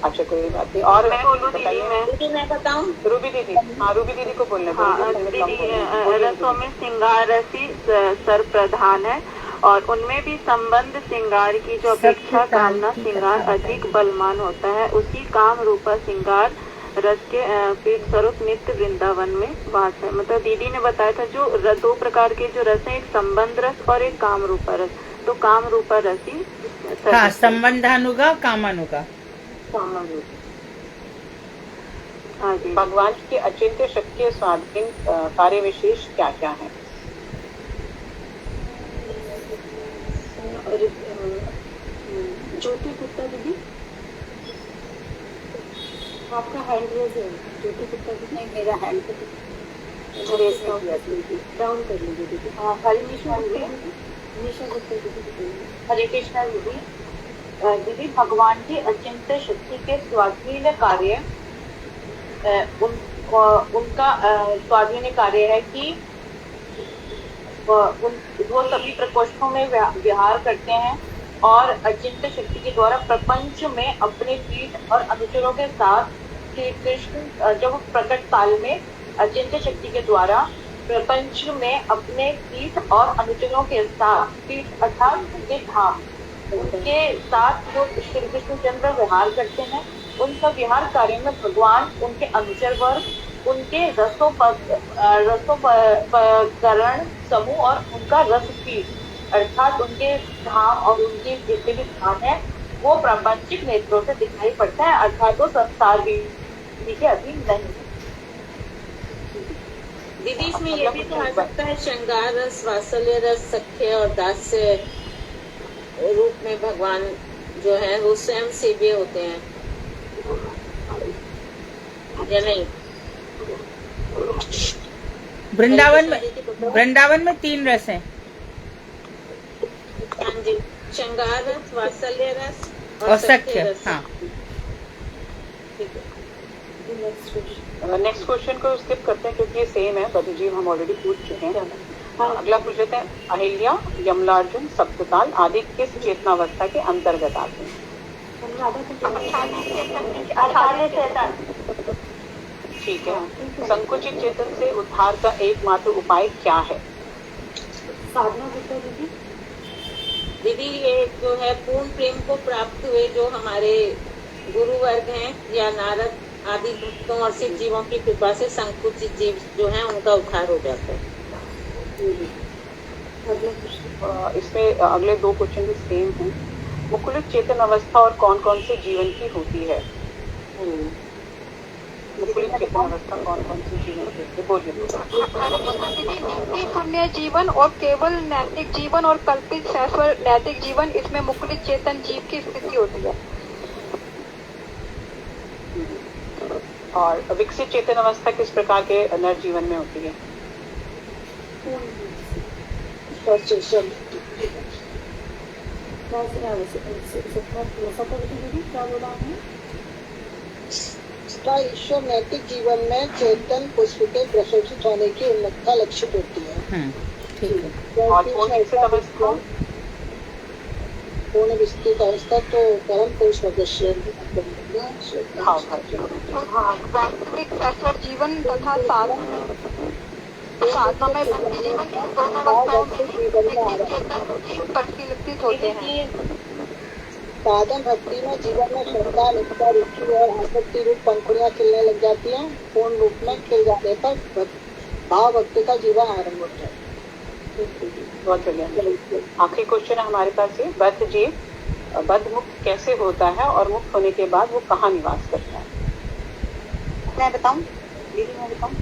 अच्छा कोई बात नहीं। और दीदी मैं बताऊं? रूबी दीदी, हाँ रूबी दीदी को बोलने रसों में श्रृंगार रसी सर प्रधान है और उनमें भी संबंध श्रृंगार की जो अपेक्षा कामना श्रृंगार अधिक बलवान होता है। उसी काम रूपा श्रृंगार रस के पीठ स्वरूप नित्य वृंदावन में वास है। मतलब दीदी ने बताया था जो दो प्रकार के जो रस है, एक संबंध रस और एक काम रूपा रस। तो काम रूपा रस ही हाँ, संबंधानुगा कामानुगा। हाँ जी। भगवान की अचिंत्य शक्ति के स्वाधीन कार्य विशेष क्या क्या है? ज्योति गुप्ता दीदी आपका हैंड रेज है। ज्योति गुप्ता दीदी नहीं, मेरा हैंड डाउन कर लीजिए दीदी। हाँ, निशा गुप्ता दीदी। हरे कृष्णा दीदी। दीदी भगवान की अचिंत्य शक्ति के स्वाधीन कार्य उनका स्वाधीन कार्य है कि वो सभी प्रकोष्ठों में विहार करते हैं और अचिंत्य शक्ति के द्वारा प्रपंच में अपने पीठ और अनुचरों के साथ श्री कृष्ण जब प्रकट काल में अचिंत्य शक्ति के द्वारा प्रपंच में अपने पीठ और अनुचरों के साथ, पीठ अर्थात उनके धाम, उनके साथ जो श्री कृष्णचंद्र विहार करते हैं, उन सब विहार कार्य में भगवान, उनके अनुचर वर्ग, उनके रसोपकरण समूह और उनका रस पीठ अर्थात उनके धाम और उनके जितने भी धाम है वो प्रापंचिक नेत्रों से दिखाई पड़ता है, अर्थात वो संसार भी के अधीन नहीं। दीदी इसमें ये भी तो आ सकता है श्रृंगार रस, वात्सल्य रस, सख्य और दास्य रूप में भगवान जो है वो स्वयं सेव्य होते हैं या नहीं? वृंदावन में 3 रस हैं। हाँ जी, श्रृंगार रस, वात्सल्य रस और सख्य। हाँ, नेक्स्ट क्वेश्चन को स्किप करते हैं क्योंकि ये सेम है, बद्धजीव हम ऑलरेडी पूछ चुके हैं। अगला पूछ लेते हैं, अहिल्या, यमलार्जुन, सप्तताल आदि किस चेतनावस्था के अंतर्गत आते हैं? ठीक है। संकुचित चेतन से उद्धार का एकमात्र उपाय क्या है? साधना होता है दीदी। दीदी ये जो है पूर्ण प्रेम को प्राप्त हुए जो हमारे गुरु वर्ग हैं या नारद आदि भक्तों और सिद्ध जीवों की कृपा से संकुचित जीव जो हैं उनका उद्धार हो जाता है। इसमें अगले 2 क्वेश्चन भी सेम हैं। मुकुलित चेतन अवस्था और कौन कौन से जीवन की होती है? मुकुलित चेतन अवस्था कौन कौन से जीवन की होती है? बोलिए। पुण्य जीवन और केवल नैतिक जीवन और कल्पित शाश्वत नैतिक जीवन, इसमें मुकुलित चेतन जीव की स्थिति होती है। और विकसित चेतन अवस्था किस प्रकार के नर जीवन में होती है? ईश्वर नैतिक जीवन में चेतन पुष्प के प्रशोषित होने की उन्नतता लक्षित होती है। ठीक है। और विकसित अवस्था? पूर्ण विस्तृत अवस्था तो परम पुरुष वास्तविक शाश्वत जीवन तथा साधना में भक्ति जीवन दोनों अवस्थाओं में परिलक्षित होते हैं। साधन भक्ति में जीवन में श्रद्धा, निष्ठा, रुचि और आसक्ति रूप पंखुड़ियां खिलने लग जाती हैं। पूर्ण रूप में खिल जाने पर भाव भक्ति का जीवन आरंभ होता है। बहुत बढ़िया। आखिरी क्वेश्चन है हमारे पास ये, बद्ध जीव बद्ध मुक्त कैसे होता है और मुक्त होने के बाद वो कहाँ निवास करता है? मैं बताऊं दीदी? मैं बताऊं?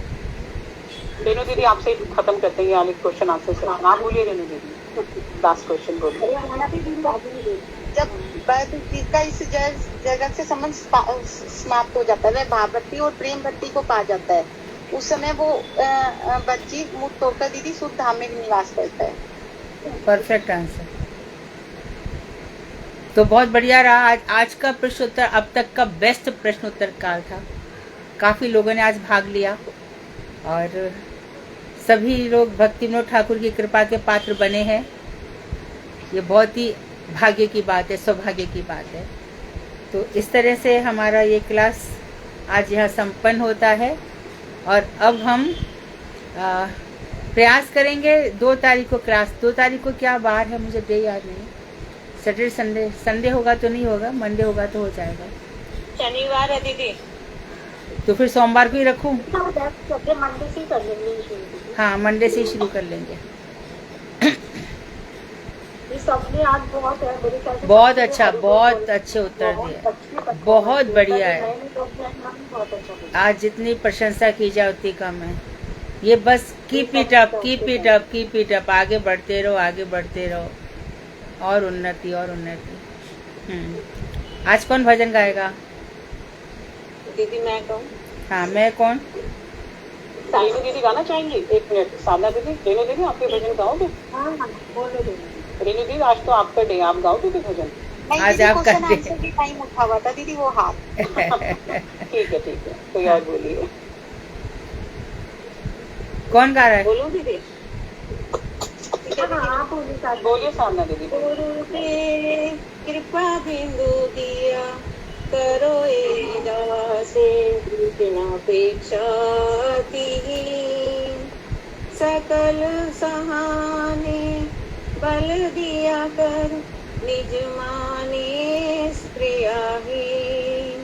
रेणु दीदी आपसे ही खत्म करते हैं ये वाले क्वेश्चन आपसे। नाम बोलिए रेणु दीदी, लास्ट क्वेश्चन बोलिए। जब बद्ध जीव का इस जगत से संबंध समाप्त हो जाता है, वह भाव भक्ति और प्रेम भक्ति को पा जाता है, उस समय वो बच्ची मुक्त होकर दीदी शुद्ध धाम में निवास करता है। Perfect answer. तो बहुत बढ़िया रहा आज का प्रश्नोत्तर, अब तक का बेस्ट प्रश्नोत्तर काल था। काफ़ी लोगों ने आज भाग लिया और सभी लोग भक्ति विनोद ठाकुर की कृपा के पात्र बने हैं। ये बहुत ही भाग्य की बात है, सौभाग्य की बात है। तो इस तरह से हमारा ये क्लास आज यहाँ संपन्न होता है और अब हम प्रयास करेंगे 2 तारीख को क्लास। 2 तारीख को क्या बार है मुझे डे याद नहीं। सैटरडे संडे होगा तो नहीं होगा, मंडे होगा तो हो जाएगा। शनिवार है दीदी। तो फिर सोमवार को ही रखूं? मंडे से ही कर लेंगे। हाँ, मंडे से ही शुरू कर लेंगे। सबने आज बहुत है मेरे ख्याल से बहुत अच्छा, बहुत अच्छे उत्तर दिए, बहुत बढ़िया है। आज जितनी प्रशंसा की जाए उतनी कम है। ये बस keep it up, keep it up, keep it up. आगे बढ़ते रहो, आगे बढ़ते रहो, और उन्नति और उन्नति। आज कौन भजन गाएगा? दीदी मैं कहूँ? हाँ, मैं कौन? रेणु दीदी गाना चाहेंगी? 1 मिनट। साधना दीदी, रेणु दीदी आपके भजन गाओगे? हाँ, बोलो। रेणु दीदी आज तो आपका डे, आप गाओगे भी भजन? आज आपका डे। टाइम उठा हुआ था दीदी वो हाथ। ठीक है तो यार बोलिए, कौन गा रहा है? बोलो दीदी। बोलिए साधना दीदी। गुरु दे कृपा बिंदु दिया करो दासे बिनापेक्षा सकल सहाने बल दिया कर निज माने प्रियाहीन।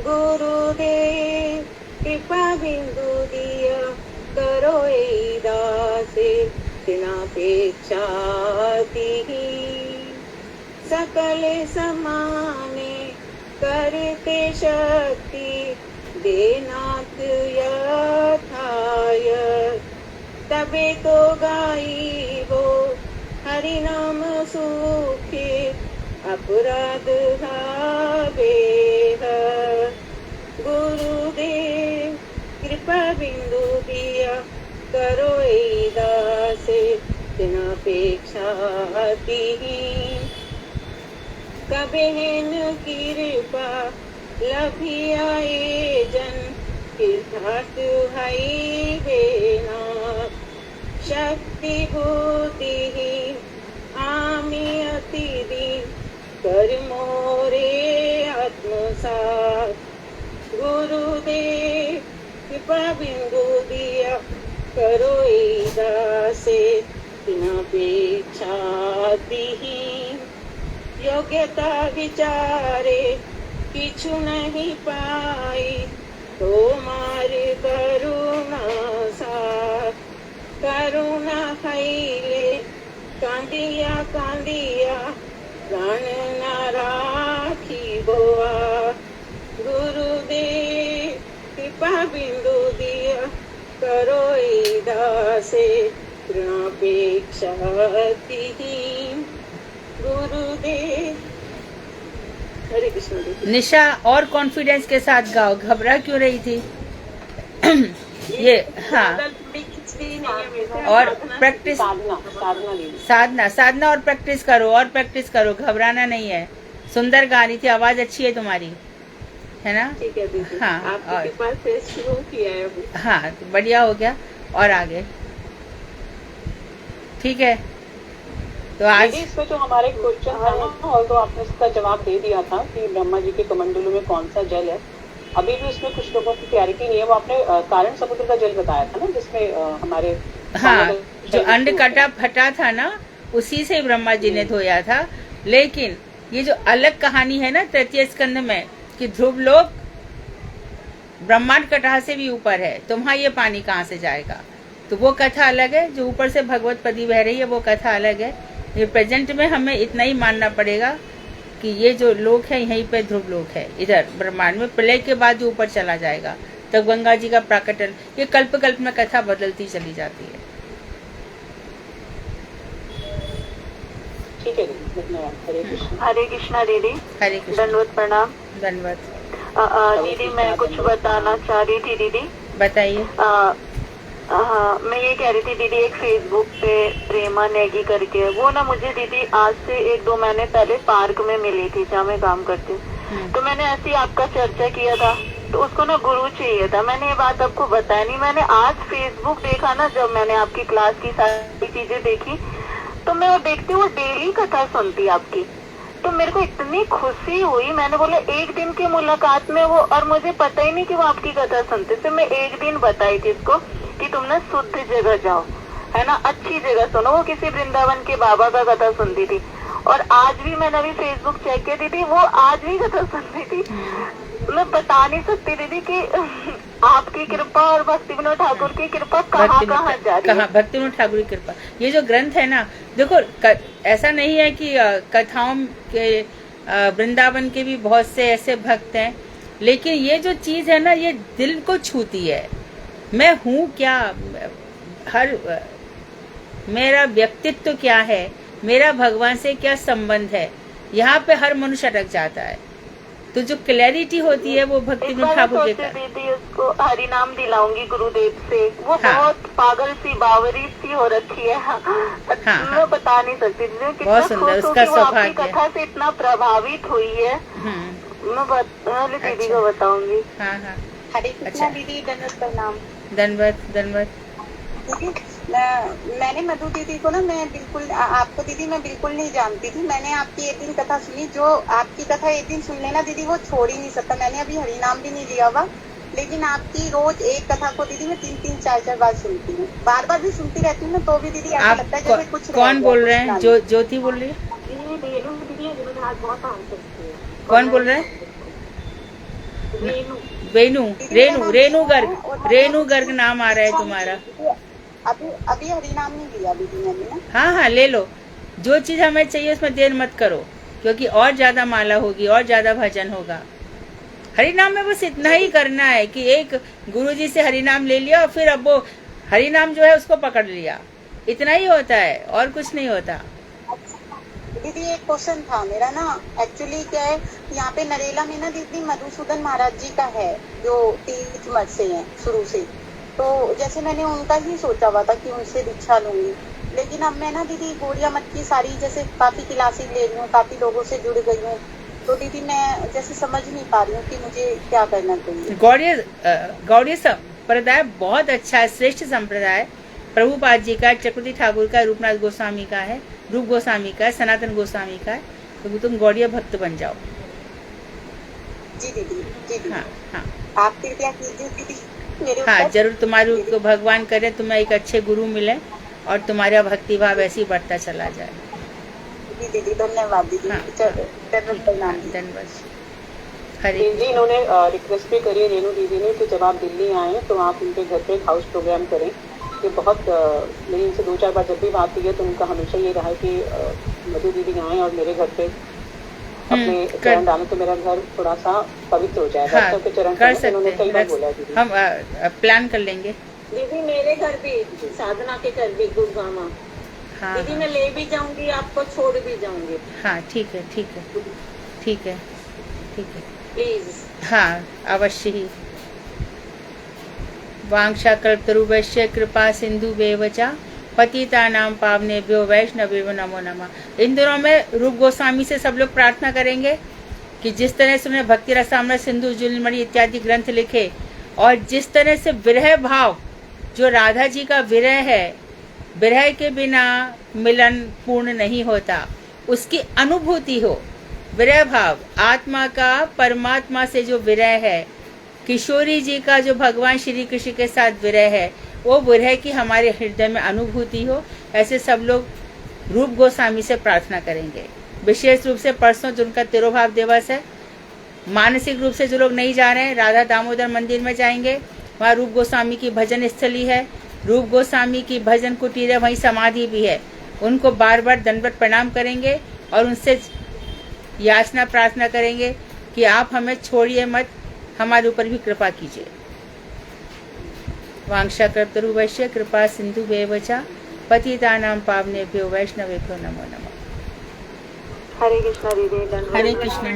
गुरुदेव कृपा बिंदु दिया करो दासे बिनापेक्षा सकल समाने करते शक्ति देनाथ यथायथ कबे तो गाइबो हरि नाम सुखे अपराध भावे गुरुदेव कृपा बिंदु दिया करो ए दासे तिनापेक्षा दीन कबे न कृपा लभिया ए जन तीर्थार्थ हई बेना शक्ति भूति आमी अति दीन कर मोरे आत्मसात गुरुदेव कृपा बिंदु दिया करो ए दासे तिनापेक्षा दीन योग्यता विचारे किछु नहीं पाई तो मारे करुणा साथ करुणा खैले कांदिया कांदिया प्राण ना राखी बोआ गुरुदेव कृपा बिंदु दिया करो ए दासे तृणापेक्षा दीन गुरुदेव। हरे कृष्ण दीदी। निशा और कॉन्फिडेंस के साथ गाओ, घबरा क्यों रही थी? ये हाँ, और प्रैक्टिस साधना साधना और प्रैक्टिस करो और प्रैक्टिस करो, घबराना नहीं है। सुंदर गा रही थी, आवाज अच्छी है तुम्हारी, है ना? ठीक है दीदी। हाँ, आपके पास से शुरू किया है अभी। हाँ, तो बढ़िया हो गया। और आगे ठीक है। तो आज इसमें जो हमारे क्वेश्चन था ना, और तो आपने उसका जवाब दे दिया था कि ब्रह्मा जी के कमंडलों में कौन सा जल है। अभी भी उसमें कुछ लोगों की क्लैरिटी नहीं है। वो आपने कारण समुद्र का जल बताया था ना, जिसमें हमारे हाँ, जो अंड कटा फटा था ना, उसी से ब्रह्मा जी ने धोया था। लेकिन ये जो अलग कहानी है ना तृतीय स्कंद में, कि ध्रुव लोक ब्रह्मांड कटाह से भी ऊपर है, तो वहाँ ये पानी कहाँ से जाएगा? तो वो कथा अलग है। जो ऊपर से भगवत पदी बह रही है वो कथा अलग है। ये प्रेजेंट में हमें इतना ही मानना पड़ेगा कि ये जो लोक है यहीं पे ध्रुव लोक है, इधर ब्रह्मांड में। प्रलय के बाद जो ऊपर चला जाएगा तब गंगा जी का प्राकटन। ये कल्प कल्प में कथा बदलती चली जाती है। ठीक है दीदी, धन्यवाद। हरे कृष्ण। हरे कृष्णा दीदी। हरे कृष्ण। दंडवत प्रणाम। धन्यवाद। दीदी मैं कुछ बताना चाह रही थी दीदी। बताइए। हाँ, मैं ये कह रही थी दीदी, एक फेसबुक पे प्रेमा नेगी करके, वो ना मुझे दीदी आज से 1-2 महीने पहले पार्क में मिली थी जहाँ मैं काम करती हूँ। तो मैंने ऐसे ही आपका चर्चा किया था, तो उसको ना गुरु चाहिए था। मैंने ये बात आपको बताया नहीं। मैंने आज फेसबुक देखा ना, जब मैंने आपकी क्लास की सारी चीजें देखी, तो मैं वो देखती हूँ, डेली कथा सुनती आपकी, तो मेरे को इतनी खुशी हुई। मैंने बोला एक दिन की मुलाकात में वो, और मुझे पता ही नहीं कि वो आपकी कथा सुनते थे। मैं एक दिन बताई थी इसको कि तुम ना शुद्ध जगह जाओ, है ना, अच्छी जगह सुनो। वो किसी वृंदावन के बाबा का कथा सुनती थी, और आज भी मैंने अभी फेसबुक चेक किया दीदी, वो आज भी कथा सुन रही थी। मैं बता नहीं सकती दीदी कि आपकी कृपा और भक्ति विनोद ठाकुर की कृपा कहाँ कहाँ जा रही है। भक्ति विनोद ठाकुर की कृपा, ये जो ग्रंथ है ना, देखो ऐसा नहीं है कि कथाओं के वृंदावन के भी बहुत से ऐसे भक्त हैं, लेकिन ये जो चीज है ना, ये दिल को छूती है। मैं हूँ क्या, मेरा व्यक्तित्व क्या है, मेरा भगवान से क्या संबंध है, यहाँ पे हर मनुष्य अटक जाता है। तो जो क्लैरिटी होती है वो भक्ति विनोद ठाकुर के कारण। दीदी उसको हरि नाम दिलाऊंगी गुरुदेव से। वो बहुत पागल सी बावरी सी हो रखी है। मैं बता नहीं सकती बहुत सुंदर उसका सौभाग्य। कथा से इतना प्रभावित हुई है। मैं दीदी को बताऊंगी। हाँ हाँ, हरे कृष्णा दीदी, दंडवत प्रणाम। दंडवत। दीदी मैंने मधु दीदी को ना, मैं बिल्कुल आपको दीदी मैं बिल्कुल नहीं जानती थी। मैंने आपकी एक दिन कथा सुनी, जो आपकी कथा एक दिन सुन लेना दीदी वो छोड़ ही नहीं सकता। मैंने अभी हरि नाम भी नहीं लिया हुआ, लेकिन आपकी रोज एक कथा को दीदी मैं 3-3, 4-4 बार सुनती हूँ। बार भी सुनती रहती हूँ ना, तो भी दीदी ऐसा लगता है जैसे कुछ कौन बोल रहे हैं? ज्योति बोल रही है? कौन बोल रहे हैं? रेणु गर्ग नाम आ रहा है तुम्हारा। अभी हरि नाम नहीं लिया दीदी मैंने ना। हाँ, ले लो। जो चीज हमें चाहिए उसमें देर मत करो, क्योंकि और ज्यादा माला होगी और ज्यादा भजन होगा। हरि नाम में बस इतना ही करना है कि एक गुरुजी से हरि नाम ले लिया, और फिर अब वो हरि नाम जो है उसको पकड़ लिया, इतना ही होता है और कुछ नहीं होता। दीदी एक क्वेश्चन था मेरा ना, एक्चुअली क्या है यहाँ पे नरेला में ना दीदी मधुसूदन महाराज जी का है जो तीर्थ मठ से हैं शुरू से, तो जैसे मैंने उनका ही सोचा हुआ था कि उनसे दीक्षा लूंगी, लेकिन अब मैं ना दीदी गौड़िया मठ की सारी जैसे काफी क्लासेस ले रही हूँ, काफी लोगों से जुड़ गई हूँ, तो दीदी मैं जैसे समझ नहीं पा रही हूँ कि मुझे क्या करना चाहिए। गौड़ीय संप्रदाय बहुत अच्छा है, श्रेष्ठ संप्रदाय प्रभुपाद जी का, चक्रवर्ती ठाकुर का, रूपनाथ गोस्वामी का है, रूप गोस्वामी का है, सनातन गोस्वामी का है, तो तुम गौड़ीय भक्त बन जाओ। जी दीदी, जी दीदी। हाँ हाँ आप कृपया कीजिए दीदी मेरे हाँ ऊपर। जरूर, तुम्हारे को भगवान करे तुम्हें एक अच्छे गुरु मिले और तुम्हारा भक्ति भाव ऐसे ही बढ़ता चला जाए। जी दीदी, धन्यवाद दीदी। हाँ, धन्यवाद। हरे जी इन्होंने रिक्वेस्ट भी करी है रेणु दीदी ने कि जब आप दिल्ली आए तो आप उनके घर पे एक हाउस प्रोग्राम करें। ये बहुत मेरी इनसे 2-4 बार जब भी बात हुई है तो उनका हमेशा ये रहा है कि मधु दीदी आए और मेरे घर पे अपने चरण डालें तो मेरा घर थोड़ा सा पवित्र हो जाएगा। हाँ, के चरण कर उन्होंने सकते कई बार हैं, बोला है दीदी। हम प्लान कर लेंगे। दीदी मेरे घर भी, साधना के घर भी गुरुगामा। हाँ दीदी मैं ले भी जाऊंगी, आपको छोड़ भी जाऊंगी। हाँ ठीक है ठीक है ठीक है ठीक है, प्लीज। हाँ अवश्य ही। वांछा कल्पतरुभ्यश्च कृपा सिंधु बेवचा पतितानां पावनेभ्यो वैष्णवेभ्यो नमो नमः। इन दिनों में रूप गोस्वामी से सब लोग प्रार्थना करेंगे कि जिस तरह से उन्होंने भक्ति रसामृत, सिंधु जुलमणि इत्यादि ग्रंथ लिखे और जिस तरह से विरह भाव, जो राधा जी का विरह है, विरह के बिना मिलन पूर्ण नहीं होता, उसकी अनुभूति हो। विरह भाव आत्मा का परमात्मा से जो विरह है, किशोरी जी का जो भगवान श्री कृष्ण के साथ विरह है, वो विरह की हमारे हृदय में अनुभूति हो। ऐसे सब लोग रूप गोस्वामी से प्रार्थना करेंगे। विशेष रूप से परसों जो उनका तिरुभाव दिवस है, मानसिक रूप से जो लोग नहीं जा रहे हैं राधा दामोदर मंदिर में जाएंगे, वहाँ रूप गोस्वामी की भजन स्थली है, रूप गोस्वामी की भजन कुटीर है, वहीं समाधि भी है। उनको बार बार दंडवत प्रणाम करेंगे और उनसे याचना प्रार्थना करेंगे कि आप हमें छोड़िए मत, हमारे ऊपर भी कृपा कीजिए। वांछा कल्पतरुभ्यश्च कृपा सिंधु बेवचा पतितानां पावनेभ्यो वैष्णवेभ्यो नमो नमः। हरे कृष्णा दीदी। हरे कृष्णा।